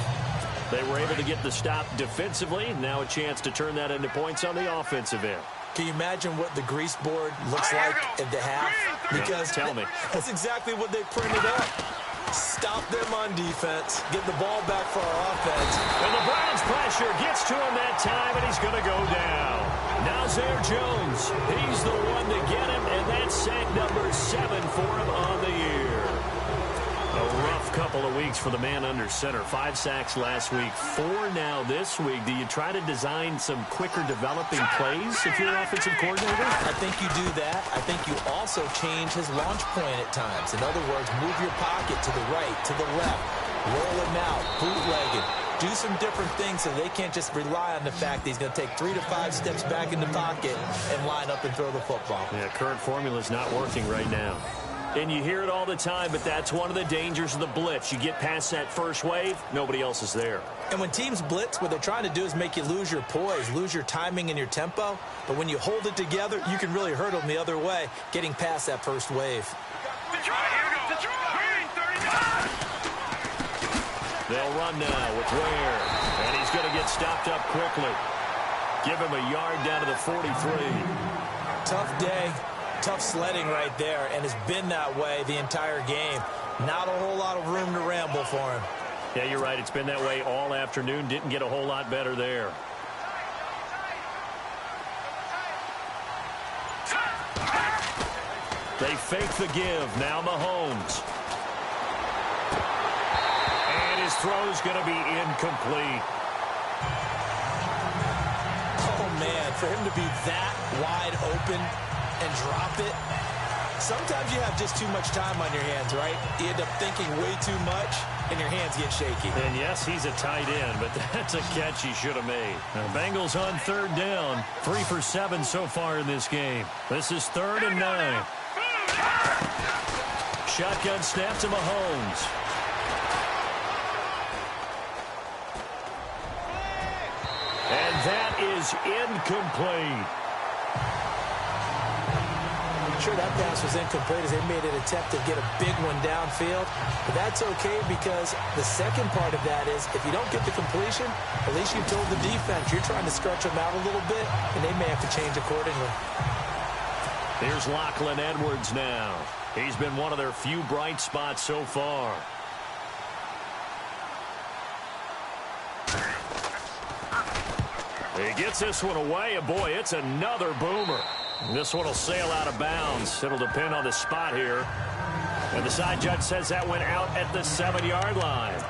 They were able to get the stop defensively. Now a chance to turn that into points on the offensive end. Can you imagine what the grease board looks like at the half? Because tell me. That's exactly what they printed up. Stop them on defense, get the ball back for our offense. And the Browns pressure gets to him that time, and he's going to go down. Now Zaire Jones, he's the one to get him, and that's sack number 7 for him on the year. A rough couple couple of weeks for the man under center. 5 sacks last week, 4 now this week. Do you try to design some quicker developing plays if you're an offensive coordinator? I think you do that. I think you also change his launch point at times. In other words, move your pocket to the right, to the left, roll him out, bootleg it. Do some different things so they can't just rely on the fact that he's going to take 3 to 5 steps back in the pocket and line up and throw the football. Yeah, current formula is not working right now. And you hear it all the time, but that's one of the dangers of the blitz. You get past that first wave, nobody else is there. And when teams blitz, what they're trying to do is make you lose your poise, lose your timing and your tempo. But when you hold it together, you can really hurt them the other way, getting past that first wave. They'll run now with Ware, and he's going to get stopped up quickly. Give him a yard down to the 43. Tough day, tough sledding right there, and it's been that way the entire game. Not a whole lot of room to ramble for him. Yeah, you're right. It's been that way all afternoon. Didn't get a whole lot better there. They fake the give. Now Mahomes. His throw is going to be incomplete. Oh, man, for him to be that wide open and drop it. Sometimes you have just too much time on your hands, right? You end up thinking way too much, and your hands get shaky. And, yes, he's a tight end, but that's a catch he should have made. Now, Bengals on 3rd down. 3 for 7 so far in this game. This is 3rd and 9. Shotgun snap to Mahomes. And that is incomplete. Sure, that pass was incomplete as they made an attempt to get a big one downfield. But that's okay because the second part of that is if you don't get the completion, at least you told the defense you're trying to stretch them out a little bit, and they may have to change accordingly. Here's Lachlan Edwards now. He's been one of their few bright spots so far. He gets this one away, and boy, it's another boomer. This one will sail out of bounds. It'll depend on the spot here. And the side judge says that went out at the 7-yard line.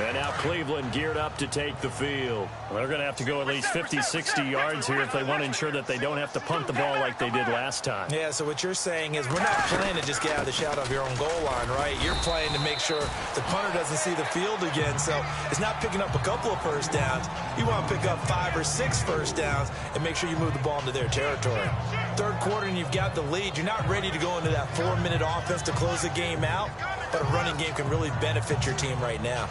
And now Cleveland geared up to take the field. Well, they're going to have to go at least 50, 60 yards here if they want to ensure that they don't have to punt the ball like they did last time. Yeah, so what you're saying is we're not playing to just get out of the shadow of your own goal line, right? You're playing to make sure the punter doesn't see the field again. So it's not picking up a couple of first downs. You want to pick up 5 or 6 first downs and make sure you move the ball into their territory. 3rd quarter and you've got the lead. You're not ready to go into that 4-minute offense to close the game out, but a running game can really benefit your team right now.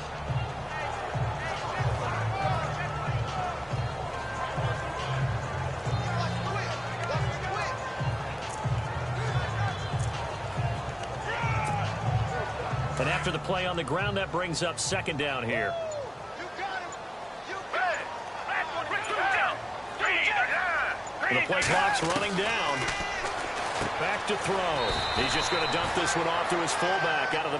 And after the play on the ground, that brings up 2nd down here. And the play clock's running down. Back to throw. He's just going to dump this one off to his fullback out of the...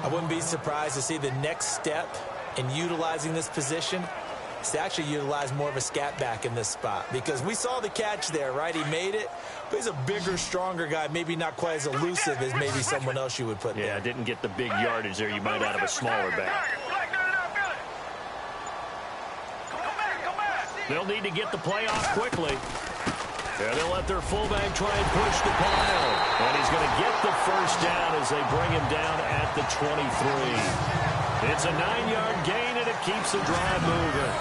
I wouldn't be surprised to see the next step in utilizing this position is to actually utilize more of a scat back in this spot. Because we saw the catch there, right? He made it. But he's a bigger, stronger guy, maybe not quite as elusive as maybe someone else you would put there. Yeah, didn't get the big yardage there you might out of a smaller back. They'll need to get the play off quickly. Yeah, they'll let their fullback try and push the pile. And he's going to get the first down as they bring him down at the 23. It's a 9-yard gain, and it keeps the drive moving.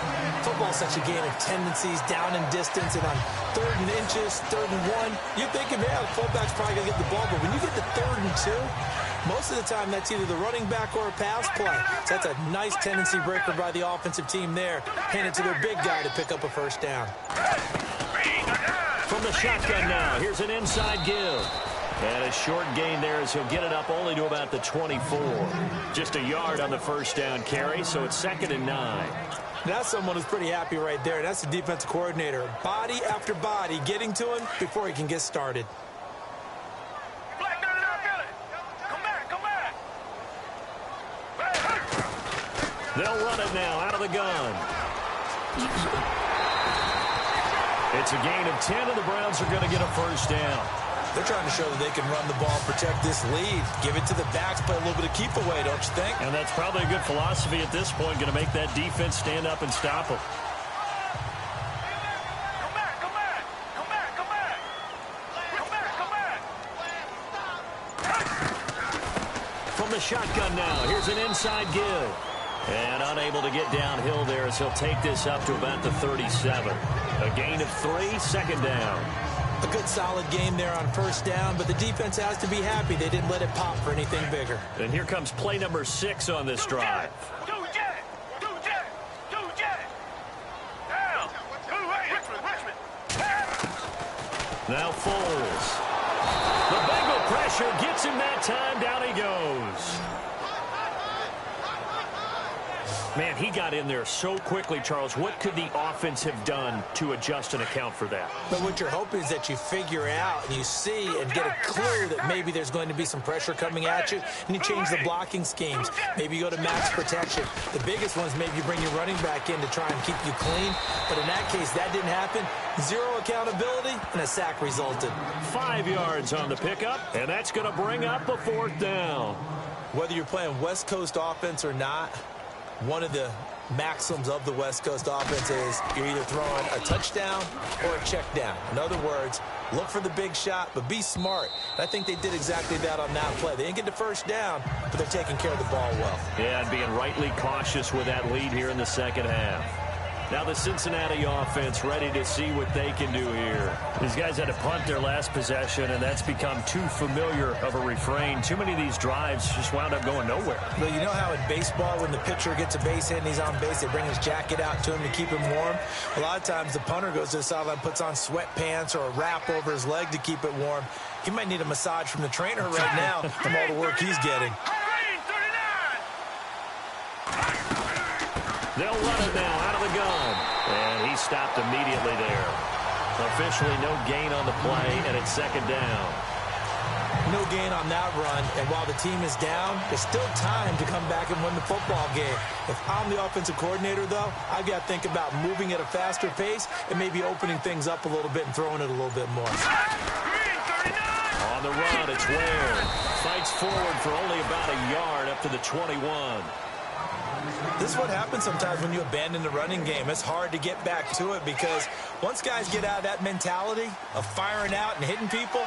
Football's such a game of tendencies, down in distance, and on 3rd and inches, 3rd and 1, you're thinking, yeah, the fullback's probably going to get the ball. But when you get to 3rd and 2, most of the time that's either the running back or a pass play. So that's a nice tendency breaker by the offensive team there. Hand it to their big guy to pick up a first down. From the shotgun now, here's an inside give. And a short gain there as he'll get it up only to about the 24. Just a yard on the first down carry, so it's 2nd and 9. That's someone who's pretty happy right there. That's the defensive coordinator. Body after body getting to him before he can get started. They'll run it now out of the gun. It's a gain of 10, and the Browns are going to get a first down. They're trying to show that they can run the ball and protect this lead. Give it to the backs, play a little bit of keep away, don't you think? And that's probably a good philosophy at this point, going to make that defense stand up and stop them. From the shotgun now, here's an inside give. And unable to get downhill there as he'll take this up to about the 37. A gain of 3, second down. A good solid game there on first down, but the defense has to be happy they didn't let it pop for anything bigger. And here comes play number 6 on this drive. Now Foles. The Bengal pressure gets him that time. Down he goes. Man, he got in there so quickly, Charles. What could the offense have done to adjust and account for that? But what you're hoping is that you figure out and you see and get a clue that maybe there's going to be some pressure coming at you, and you change the blocking schemes. Maybe you go to max protection. The biggest one is maybe you bring your running back in to try and keep you clean. But in that case, that didn't happen. 0 accountability, and a sack resulted. 5 yards on the pickup, and that's going to bring up a 4th down. Whether you're playing West Coast offense or not, one of the maxims of the West Coast offense is you're either throwing a touchdown or a check down. In other words, look for the big shot, but be smart. And I think they did exactly that on that play. They didn't get the first down, but they're taking care of the ball well. Yeah, and being rightly cautious with that lead here in the second half. Now the Cincinnati offense ready to see what they can do here. These guys had to punt their last possession, and that's become too familiar of a refrain. Too many of these drives just wound up going nowhere. Well, you know how in baseball when the pitcher gets a base hit and he's on base, they bring his jacket out to him to keep him warm? A lot of times the punter goes to the sideline, puts on sweatpants or a wrap over his leg to keep it warm. He might need a massage from the trainer right now from all the work he's getting. They'll run it now out of the gun. And he stopped immediately there. Officially no gain on the play, and it's second down. No gain on that run, and while the team is down, there's still time to come back and win the football game. If I'm the offensive coordinator, though, I've got to think about moving at a faster pace and maybe opening things up a little bit and throwing it a little bit more. On the run, it's Ware. Fights forward for only about a yard up to the 21. This is what happens sometimes when you abandon the running game. It's hard to get back to it because once guys get out of that mentality of firing out and hitting people,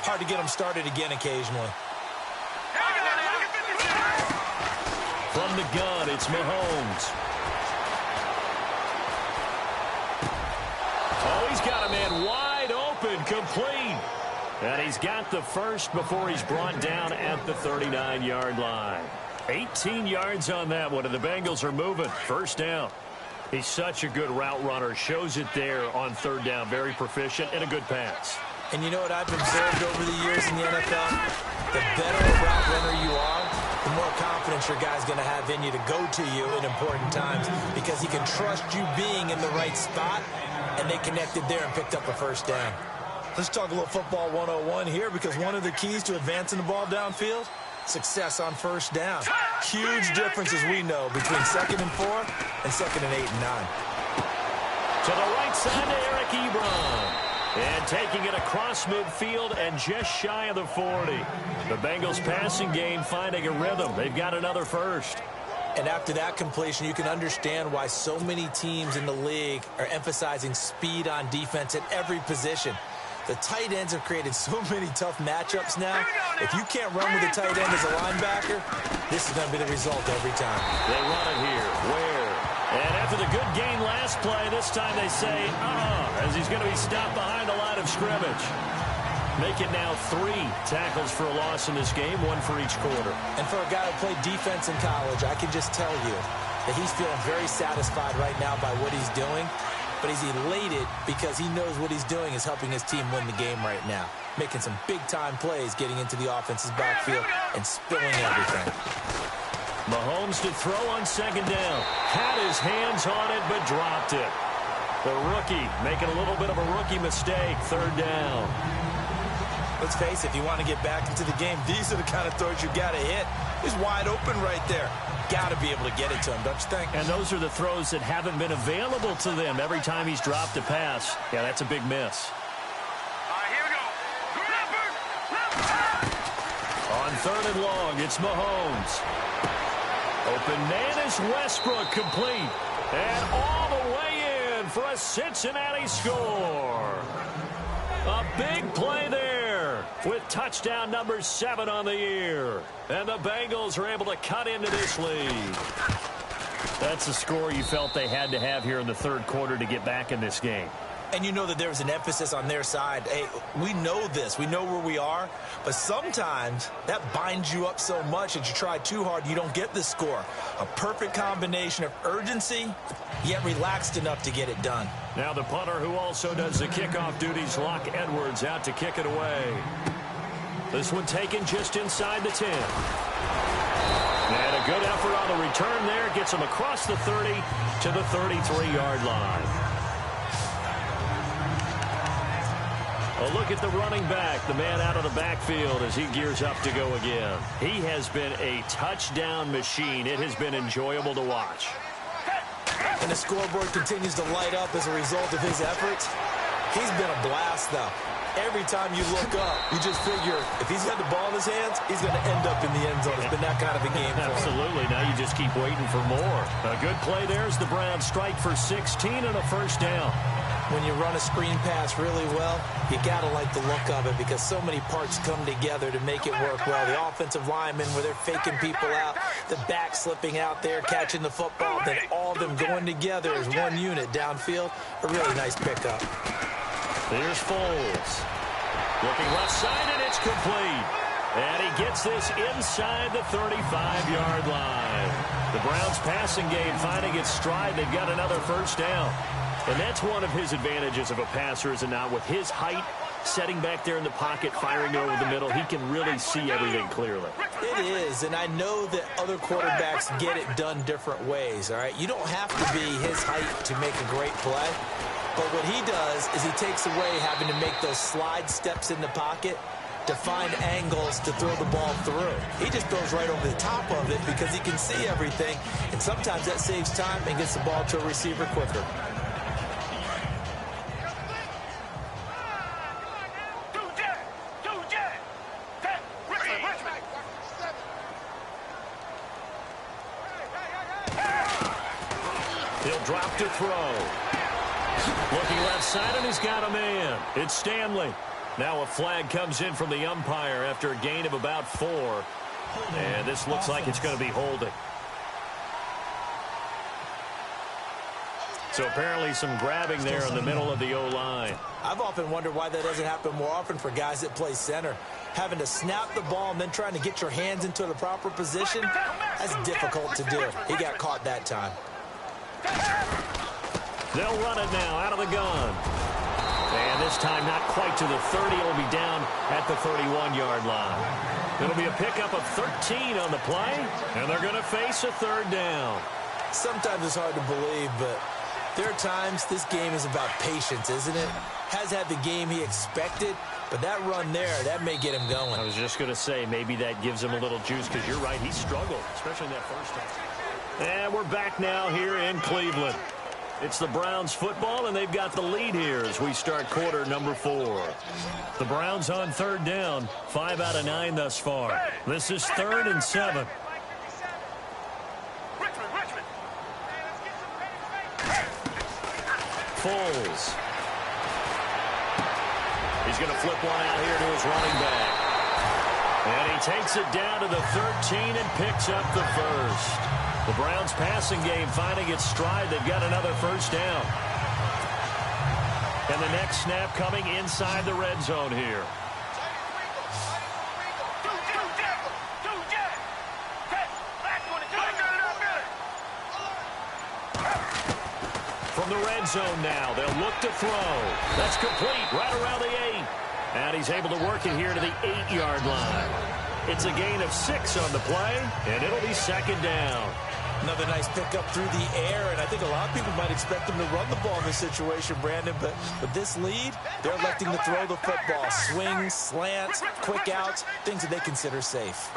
hard to get them started again occasionally. From the gun, it's Mahomes. Oh, he's got a man wide open, complete. And he's got the first before he's brought down at the 39-yard line. 18 yards on that one, and the Bengals are moving. First down. He's such a good route runner. Shows it there on third down. Very proficient and a good pass. And you know what I've observed over the years in the NFL? The better a route runner you are, the more confidence your guy's going to have in you to go to you in important times because he can trust you being in the right spot, and they connected there and picked up a first down. Let's talk a little football 101 here because one of the keys to advancing the ball downfield, success on first down. Huge difference, as we know, between 2nd and 4 and 2nd and 8 and 9. To the right side to Eric Ebron. And taking it across midfield and just shy of the 40. The Bengals passing game finding a rhythm. They've got another first. And after that completion, you can understand why so many teams in the league are emphasizing speed on defense at every position. The tight ends have created so many tough matchups now. If you can't run with a tight end as a linebacker, this is going to be the result every time. They run it here. Ware. And after the good gain last play, this time they say, as he's going to be stopped behind the line of scrimmage. Make it now 3 tackles for a loss in this game, 1 for each quarter. And for a guy who played defense in college, I can just tell you that he's feeling very satisfied right now by what he's doing. But he's elated because he knows what he's doing is helping his team win the game right now. Making some big-time plays, getting into the offense's backfield and spilling everything. Mahomes to throw on second down. Had his hands on it, but dropped it. The rookie making a little bit of a rookie mistake. Third down. Let's face it, if you want to get back into the game, these are the kind of throws you got to hit. He's wide open right there. Got to be able to get it to him, don't you think? And those are the throws that haven't been available to them every time he's dropped a pass. Yeah, that's a big miss. All right, here we go. third and long. It's Mahomes. Open man is Westbrook, complete. And all the way in for a Cincinnati score. A big play there with touchdown number 7 on the year. And the Bengals are able to cut into this lead. That's a score you felt they had to have here in the third quarter to get back in this game. And you know that there was an emphasis on their side. Hey, we know this. We know where we are. But sometimes that binds you up so much that you try too hard, you don't get the score. A perfect combination of urgency, yet relaxed enough to get it done. Now the punter who also does the kickoff duties, Locke Edwards, out to kick it away. This one taken just inside the 10. And a good effort on the return there. Gets him across the 30 to the 33-yard line. A look at the running back, the man out of the backfield as he gears up to go again. He has been a touchdown machine. It has been enjoyable to watch. And the scoreboard continues to light up as a result of his efforts. He's been a blast, though. Every time you look up, you just figure if he's got the ball in his hands, he's going to end up in the end zone. It's been that kind of a game for him. Absolutely. Now you just keep waiting for more. A good play there as the Browns strike for 16 and a first down. When you run a screen pass really well, you got to like the look of it because so many parts come together to make it work well. The offensive linemen where they're faking people out, the back slipping out there, catching the football, then all of them going together as one unit downfield. A really nice pickup. There's Foles. Looking left side, and it's complete. And he gets this inside the 35-yard line. The Browns passing game finding its stride. They've got another first down. And that's one of his advantages of a passer, is it not? With his height, setting back there in the pocket, firing over the middle, he can really see everything clearly. It is, and I know that other quarterbacks get it done different ways, all right? You don't have to be his height to make a great play. But what he does is he takes away having to make those slide steps in the pocket to find angles to throw the ball through. He just throws right over the top of it because he can see everything, and sometimes that saves time and gets the ball to a receiver quicker. He'll drop to throw. Looking left side, and he's got a man. It's Stanley. Now a flag comes in from the umpire after a gain of about 4. And this looks like it's going to be holding. So apparently some grabbing there in the middle of the O-line. I've often wondered why that doesn't happen more often for guys that play center. Having to snap the ball and then trying to get your hands into the proper position, that's difficult to do. He got caught that time. They'll run it now out of the gun. And this time not quite to the 30. It'll be down at the 31-yard line. It'll be a pickup of 13 on the play, and they're going to face a third down. Sometimes it's hard to believe, but there are times this game is about patience, isn't it? Has had the game he expected, but that run there, that may get him going. I was just going to say, maybe that gives him a little juice, because you're right, he struggled, especially in that first time. And we're back now here in Cleveland. It's the Browns football, and they've got the lead here as we start quarter number 4. The Browns on third down, 5 out of 9 thus far. This is 3rd and 7. Foles. He's going to flip one out here to his running back. And he takes it down to the 13 and picks up the first. The Browns passing game finding its stride. They've got another first down. And the next snap coming inside the red zone here. From the red zone now, they'll look to throw. That's complete right around the 8. And he's able to work it here to the 8-yard line. It's a gain of 6 on the play, and it'll be second down. Another nice pickup through the air, and I think a lot of people might expect him to run the ball in this situation, Brandon, but with this lead, they're electing to throw the football. Swings, slants, quick outs, things that they consider safe.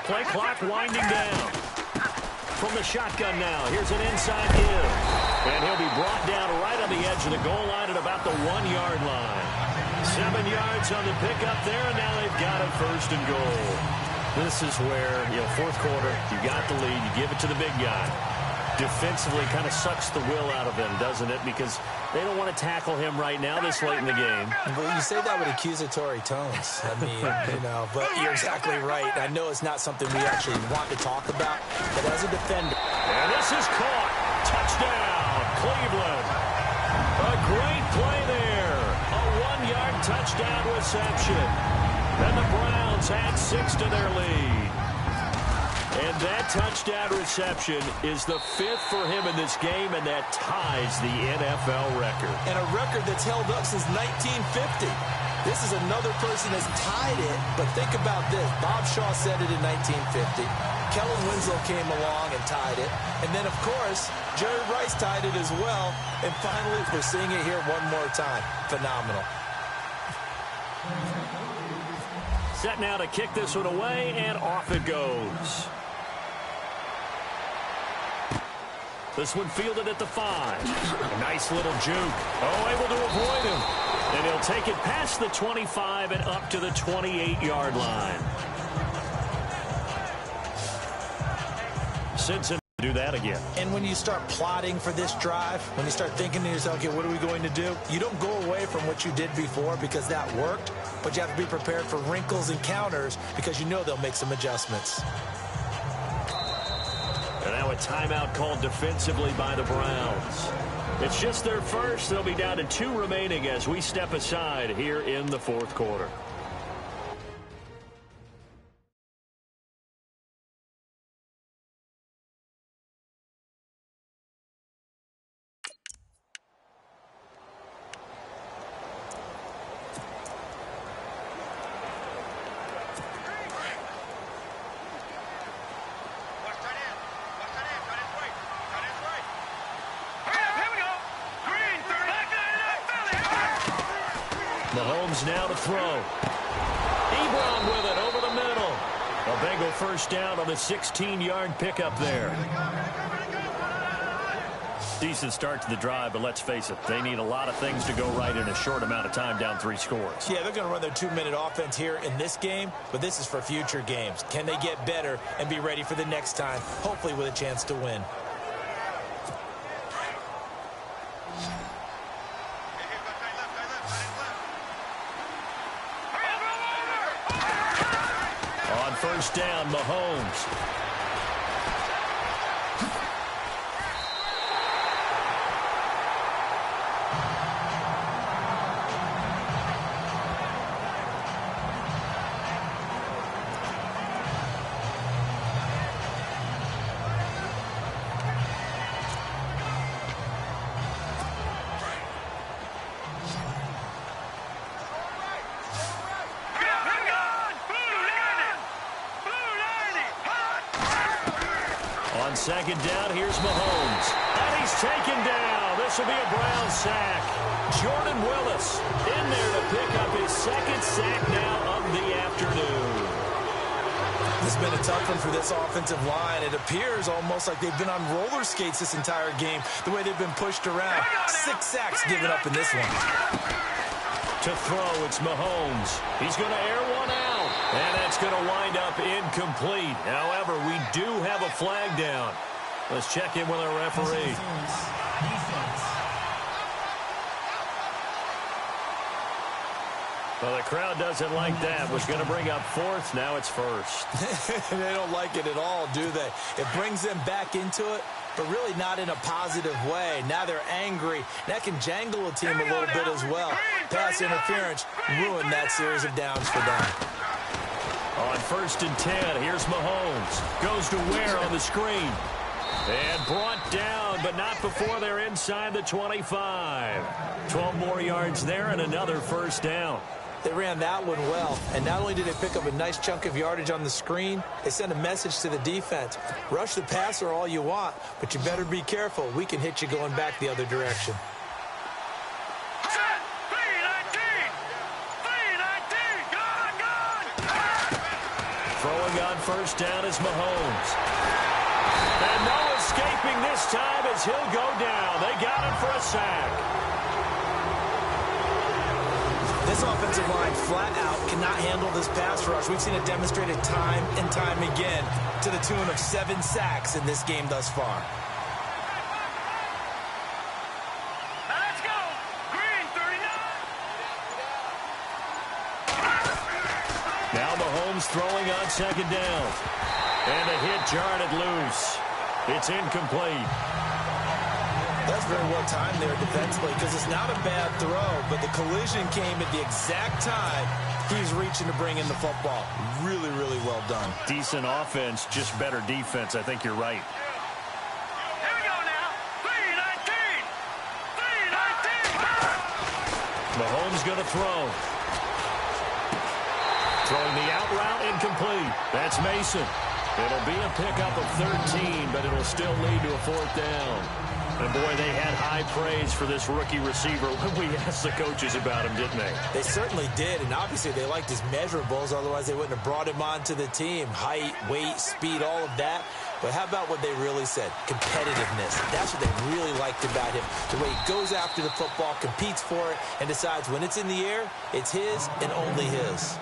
Play clock winding down. From the shotgun now, here's an inside give. And he'll be brought down right on the edge of the goal line at about the 1-yard line. 7 yards on the pickup there, and now they've got it first and goal. This is where, fourth quarter, you got the lead, you give it to the big guy. Defensively kind of sucks the will out of them, doesn't it? Because they don't want to tackle him right now this late in the game. Well, you say that with accusatory tones. I mean, but you're exactly right. I know it's not something we actually want to talk about, but as a defender. And this is caught. Touchdown, Cleveland. A great play there. A 1-yard touchdown reception. And the Browns add 6 to their lead. And that touchdown reception is the 5th for him in this game, and that ties the NFL record. And a record that's held up since 1950. This is another person that's tied it, but think about this. Bob Shaw said it in 1950. Kellen Winslow came along and tied it. And then, of course, Jerry Rice tied it as well. And finally, we're seeing it here one more time. Phenomenal. Set now to kick this one away, and off it goes. This one fielded at the 5. A nice little juke. Able to avoid him. And he'll take it past the 25 and up to the 28-yard line. Cincinnati do that again. And when you start plotting for this drive, when you start thinking to yourself, okay, what are we going to do? You don't go away from what you did before because that worked, but you have to be prepared for wrinkles and counters because you know they'll make some adjustments. And now a timeout called defensively by the Browns. It's just their first. They'll be down to 2 remaining as we step aside here in the fourth quarter. Mahomes now to throw. Ebron with it over the middle. A Bengal first down on the 16-yard pickup there. Decent start to the drive, but let's face it, they need a lot of things to go right in a short amount of time, down 3 scores. Yeah, they're going to run their 2-minute offense here in this game, but this is for future games. Can they get better and be ready for the next time, hopefully with a chance to win? On first down, Mahomes. On second down, here's Mahomes. And he's taken down. This will be a Brown sack. Jordan Willis in there to pick up his 2nd sack now of the afternoon. This has been a tough one for this offensive line. It appears almost like they've been on roller skates this entire game, the way they've been pushed around. 6 sacks given up in this one. To throw, it's Mahomes. He's going to air one out. And that's going to wind up incomplete. However, we do have a flag down. Let's check in with our referee. Well, the crowd doesn't like that. Was going to bring up 4th. Now it's 1st. They don't like it at all, do they? It brings them back into it, but really not in a positive way. Now they're angry. That can jangle a team a little bit as well. Pass interference ruined that series of downs for them. On 1st and 10, here's Mahomes. Goes to Ware on the screen. And brought down, but not before they're inside the 25. 12 more yards there and another first down. They ran that one well, and not only did they pick up a nice chunk of yardage on the screen, they sent a message to the defense. Rush the passer all you want, but you better be careful. We can hit you going back the other direction. Throwing on first down is Mahomes. And no escaping this time as he'll go down. They got him for a sack. This offensive line flat out cannot handle this pass rush. We've seen it demonstrated time and time again to the tune of 7 sacks in this game thus far. Now let's go. Green 39. Now Mahomes throwing on second down. And a hit jarred it loose. It's incomplete. That's very well timed there defensively because it's not a bad throw, but the collision came at the exact time he's reaching to bring in the football. Really, really well done. Decent offense, just better defense. I think you're right. Here we go now. 3-19. 3-19. Mahomes going to throw. Throwing the out route incomplete. That's Mason. It'll be a pickup of 13, but it'll still lead to a 4th down. And, boy, they had high praise for this rookie receiver when we asked the coaches about him, didn't they? They certainly did, and obviously they liked his measurables. Otherwise, they wouldn't have brought him onto the team. Height, weight, speed, all of that. But how about what they really said? Competitiveness. That's what they really liked about him. The way he goes after the football, competes for it, and decides when it's in the air, it's his and only his.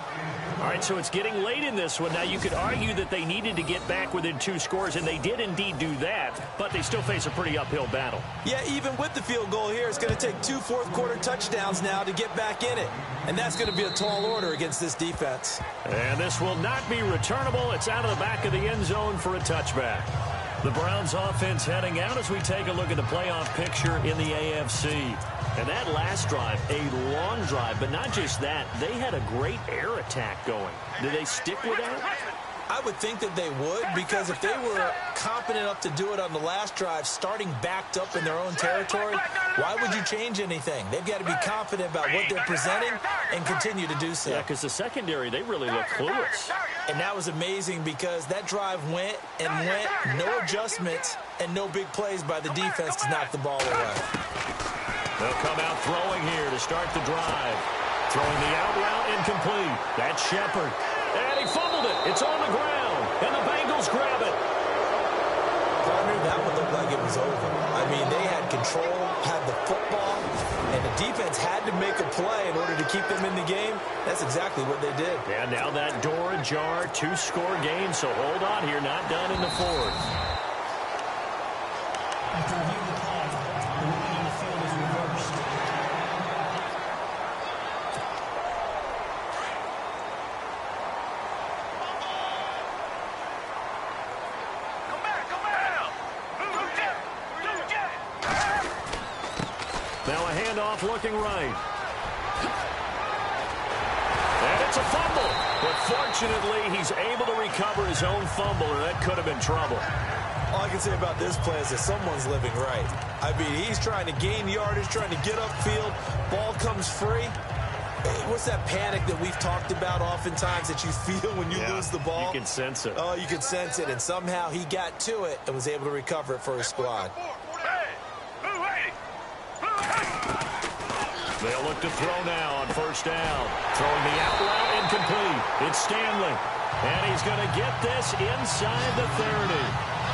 All right, so it's getting late in this one. Now, you could argue that they needed to get back within 2 scores, and they did indeed do that, but they still face a pretty uphill battle. Yeah, even with the field goal here, it's going to take 2 fourth-quarter touchdowns now to get back in it. And that's going to be a tall order against this defense. And this will not be returnable. It's out of the back of the end zone for a touchback. The Browns offense heading out as we take a look at the playoff picture in the AFC. And that last drive, a long drive, but not just that, they had a great air attack going. Did they stick with that? I would think that they would, because if they were competent enough to do it on the last drive, starting backed up in their own territory, why would you change anything? They've got to be confident about what they're presenting and continue to do so. Yeah, because the secondary, they really look clueless. And that was amazing because that drive went and went, no adjustments, and no big plays by the defense to knock the ball away. They'll come out throwing here to start the drive. Throwing the out route incomplete. That's Shepard. And he fumbled it. It's on the ground. And the Bengals grab it. Partner, that would look like it was over. I mean, they had control, had the football, and the defense had to make a play in order to keep them in the game. That's exactly what they did. And now that door ajar, 2-score game. So hold on here. Not done in the 4th. After reviewing the clock, the ruling on the field is reversed. Come back. Now a handoff looking right. And it's a fumble. But fortunately, he's able to recover his own fumble, or that could have been trouble. All I can say about this play is that someone's living right. I mean, he's trying to gain yardage, trying to get upfield. Ball comes free. What's that panic that we've talked about oftentimes that you feel when you lose the ball? You can sense it. Oh, you can sense it. And somehow he got to it and was able to recover it for his squad. They'll look to throw now on 1st down. Throwing the out route incomplete. It's Stanley. And he's going to get this inside the 30.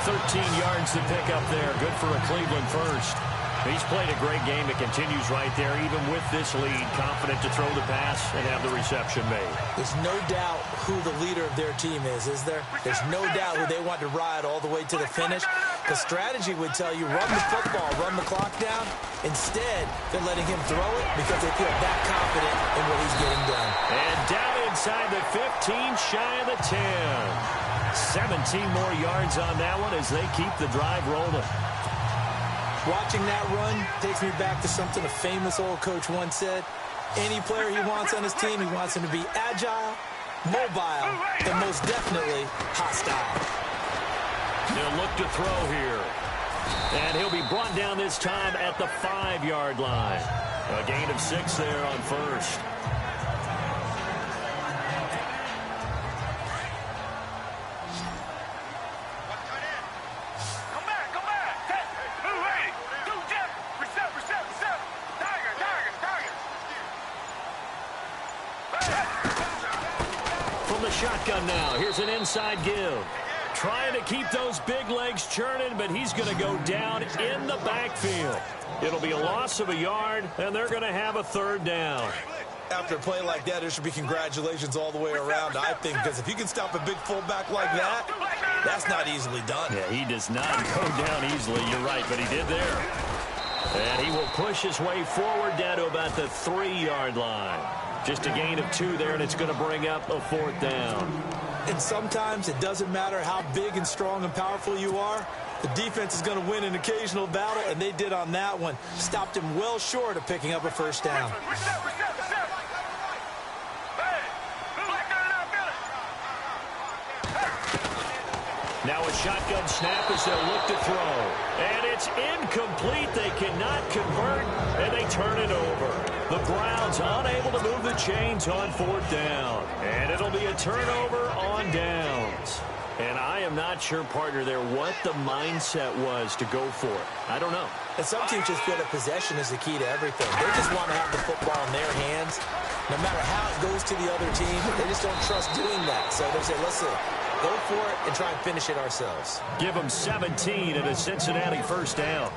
13 yards to pick up there. Good for a Cleveland first. He's played a great game. It continues right there, even with this lead. Confident to throw the pass and have the reception made. There's no doubt who the leader of their team is there? There's no doubt who they want to ride all the way to the finish. The strategy would tell you, run the football, run the clock down. Instead, they're letting him throw it because they feel that confident in what he's getting done. And down inside the 15, shy of the 10. 17 more yards on that one as they keep the drive rolling. Watching that run takes me back to something a famous old coach once said. Any player he wants on his team, he wants him to be agile, mobile, and most definitely hostile. They'll look to throw here. And he'll be brought down this time at the 5-yard line. A gain of 6 there on 1st. From the shotgun now, here's an inside give. Trying to keep those big legs churning, but he's going to go down in the backfield. It'll be a loss of a yard, and they're going to have a 3rd down. After a play like that, there should be congratulations all the way around, I think, because if you can stop a big fullback like that, that's not easily done. Yeah, he does not go down easily. You're right, but he did there. And he will push his way forward down to about the 3-yard line. Just a gain of 2 there, and it's going to bring up a 4th down. And sometimes it doesn't matter how big and strong and powerful you are. The defense is going to win an occasional battle, and they did on that one. Stopped him well short of picking up a 1st down. Now a shotgun snap as they'll look to throw. And it's incomplete. They cannot convert, and they turn it over. The Browns unable to move the chains on 4th down. And it'll be a turnover on downs. And I am not sure, partner, there what the mindset was to go for it. I don't know. And some teams just feel that possession is the key to everything. They just want to have the football in their hands. No matter how it goes to the other team, they just don't trust doing that. So they say, listen, go for it and try and finish it ourselves. Give them 17 and a Cincinnati 1st down.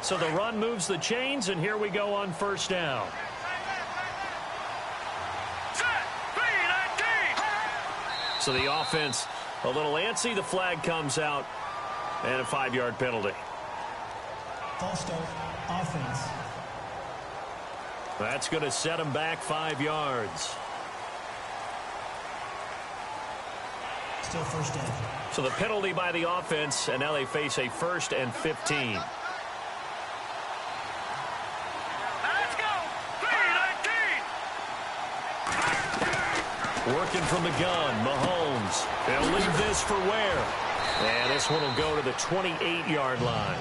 So the run moves the chains, and here we go on 1st down. So the offense a little antsy. The flag comes out, and a 5-yard penalty. False start, offense. That's going to set them back 5 yards. Still 1st down. So the penalty by the offense, and now they face a 1st and 15. Working from the gun, Mahomes. They'll leave this for Ware. And this one will go to the 28-yard line.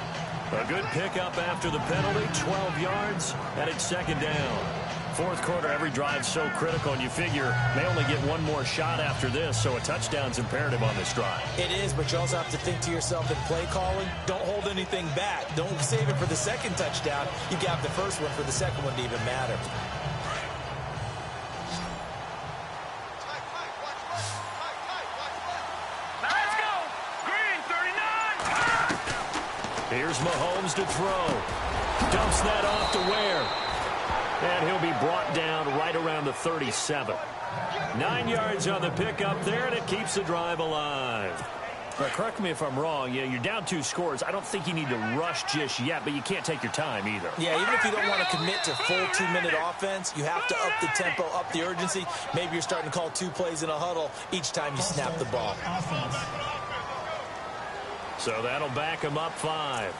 A good pickup after the penalty, 12 yards, and it's 2nd down. 4th quarter, every drive's so critical, and you figure they only get one more shot after this, so a touchdown's imperative on this drive. It is, but you also have to think to yourself in play calling, don't hold anything back. Don't save it for the 2nd touchdown. You got the 1st one for the 2nd one to even matter. Here's Mahomes to throw. Dumps that off to Ware. And he'll be brought down right around the 37. 9 yards on the pickup there, and it keeps the drive alive. Now, correct me if I'm wrong. Yeah, you're down 2 scores. I don't think you need to rush just yet, but you can't take your time either. Yeah, even if you don't want to commit to full 2-minute offense, you have to up the tempo, up the urgency. Maybe you're starting to call 2 plays in a huddle each time you snap the ball. Offense. So that'll back him up 5.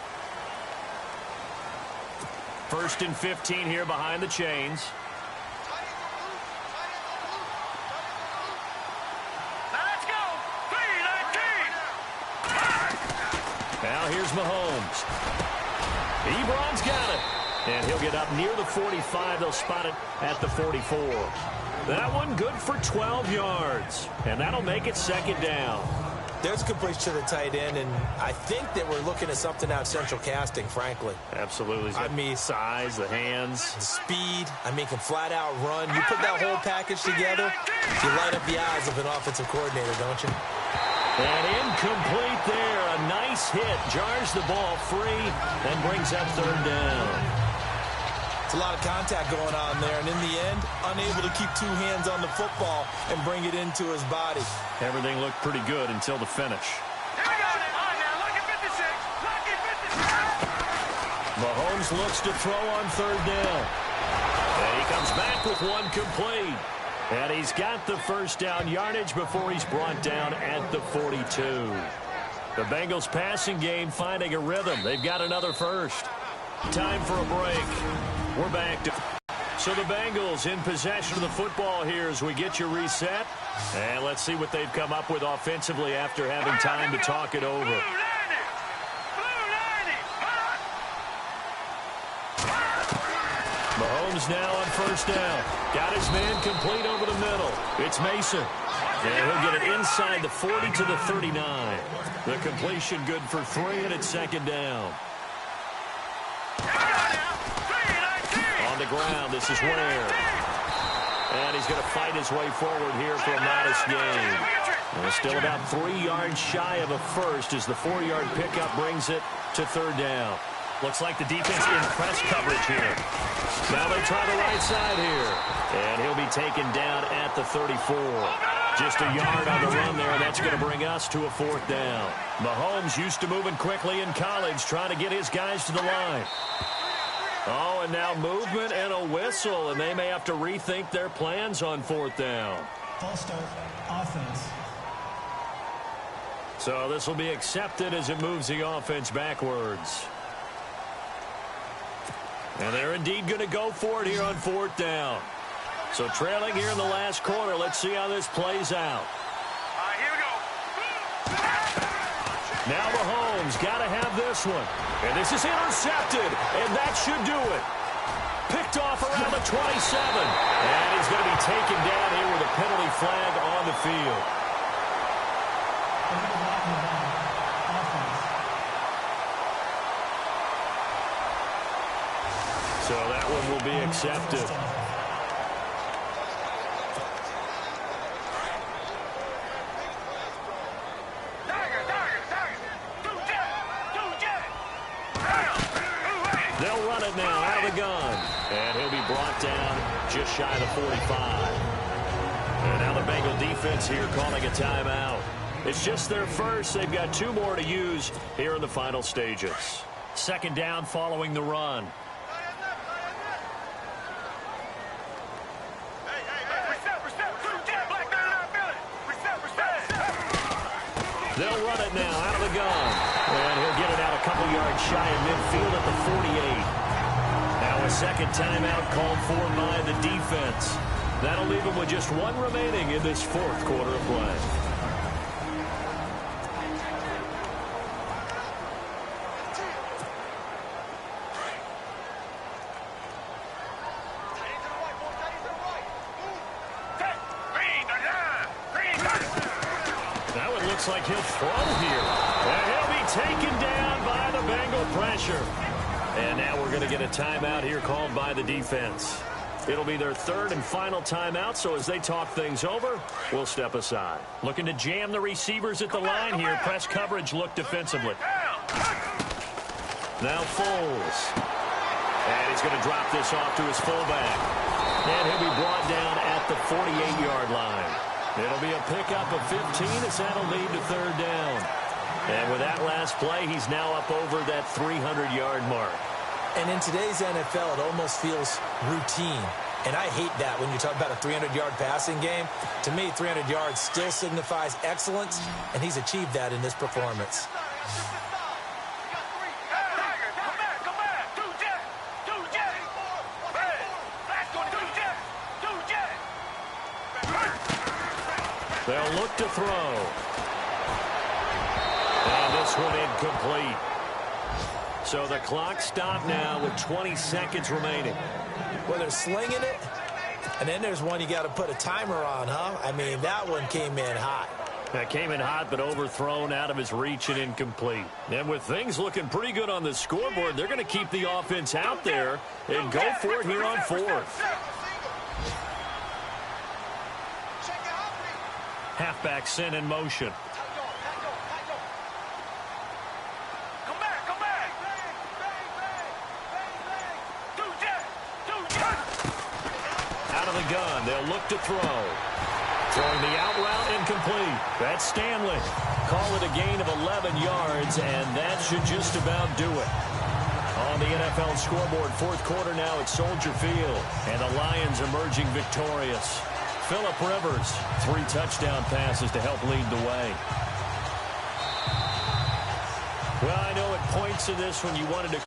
1st and 15 here behind the chains. Let's go. 3-19. Now here's Mahomes. Ebron's got it. And he'll get up near the 45. They'll spot it at the 44. That one good for 12 yards. And that'll make it 2nd down. There's a completion to the tight end, and I think that we're looking at something out of central casting, frankly. Absolutely. I mean, size, the hands. The speed. I mean, can flat out run. You put that whole package together, you light up the eyes of an offensive coordinator, don't you? And incomplete there. A nice hit. Jars the ball free and brings up 3rd down. It's a lot of contact going on there, and in the end, unable to keep 2 hands on the football and bring it into his body. Everything looked pretty good until the finish. Here we go. On now. Lucky 56. Lucky 56. Mahomes looks to throw on 3rd down. And he comes back with one complete. And he's got the 1st down yardage before he's brought down at the 42. The Bengals passing game finding a rhythm. They've got another 1st. Time for a break. We're back to... So the Bengals in possession of the football here as we get you reset. And let's see what they've come up with offensively after having time to talk it over. Mahomes now on 1st down. Got his man complete over the middle. It's Mason. And he'll get it inside the 40 to the 39. The completion good for 3, and it's 2nd down. On the ground, this is Ware. And he's going to fight his way forward here for a modest gain. And still about 3 yards shy of a first as the 4-yard pickup brings it to third down. Looks like the defense in press coverage here. Now they try the right side here. And he'll be taken down at the 34. Just a yard on the run there. That's going to bring us to a 4th down. Mahomes used to moving quickly in college, trying to get his guys to the line. Oh, and now movement and a whistle, and they may have to rethink their plans on 4th down. False start, offense. So this will be accepted as it moves the offense backwards. And they're indeed going to go for it here on 4th down. So trailing here in the last quarter. Let's see how this plays out. Here we go. Now Mahomes got to have this one. And this is intercepted. And that should do it. Picked off around the 27. And he's going to be taken down here with a penalty flag on the field. So that one will be accepted. They'll run it now out of the gun. And he'll be brought down just shy of the 45. And now the Bengal defense here calling a timeout. It's just their first. They've got 2 more to use here in the final stages. 2nd down following the run. They'll run it now out of the gun. And he'll get it out a couple yards shy of midfield at the 48. Now a 2nd timeout called for by the defense. That'll leave him with just 1 remaining in this 4th quarter of play. Looks like he'll throw here. And he'll be taken down by the Bengal pressure. And now we're going to get a timeout here called by the defense. It'll be their 3rd and final timeout, so as they talk things over, we'll step aside. Looking to jam the receivers at the line here. Press coverage look defensively. Now Foles. And he's going to drop this off to his fullback. And he'll be brought down at the 48-yard line. It'll be a pickup of 15 as that'll lead to 3rd down. And with that last play, he's now up over that 300-yard mark. And in today's NFL, it almost feels routine. And I hate that when you talk about a 300-yard passing game. To me, 300 yards still signifies excellence, and he's achieved that in this performance. They'll look to throw. And this one incomplete. So the clock stopped now with 20 seconds remaining. Well, they're slinging it, and then there's one you got to put a timer on, huh? I mean, that one came in hot. That came in hot, but overthrown out of his reach and incomplete. And with things looking pretty good on the scoreboard, they're going to keep the offense out there and go for it here on 4th. Halfback sent in motion. Come back. Out of the gun, they'll look to throw. Throwing the out route incomplete. That's Stanley. Call it a gain of 11 yards, and that should just about do it. On the NFL scoreboard, 4th quarter now at Soldier Field, and the Lions emerging victorious. Phillip Rivers, 3 touchdown passes to help lead the way. Well, I know at points in this when you wanted to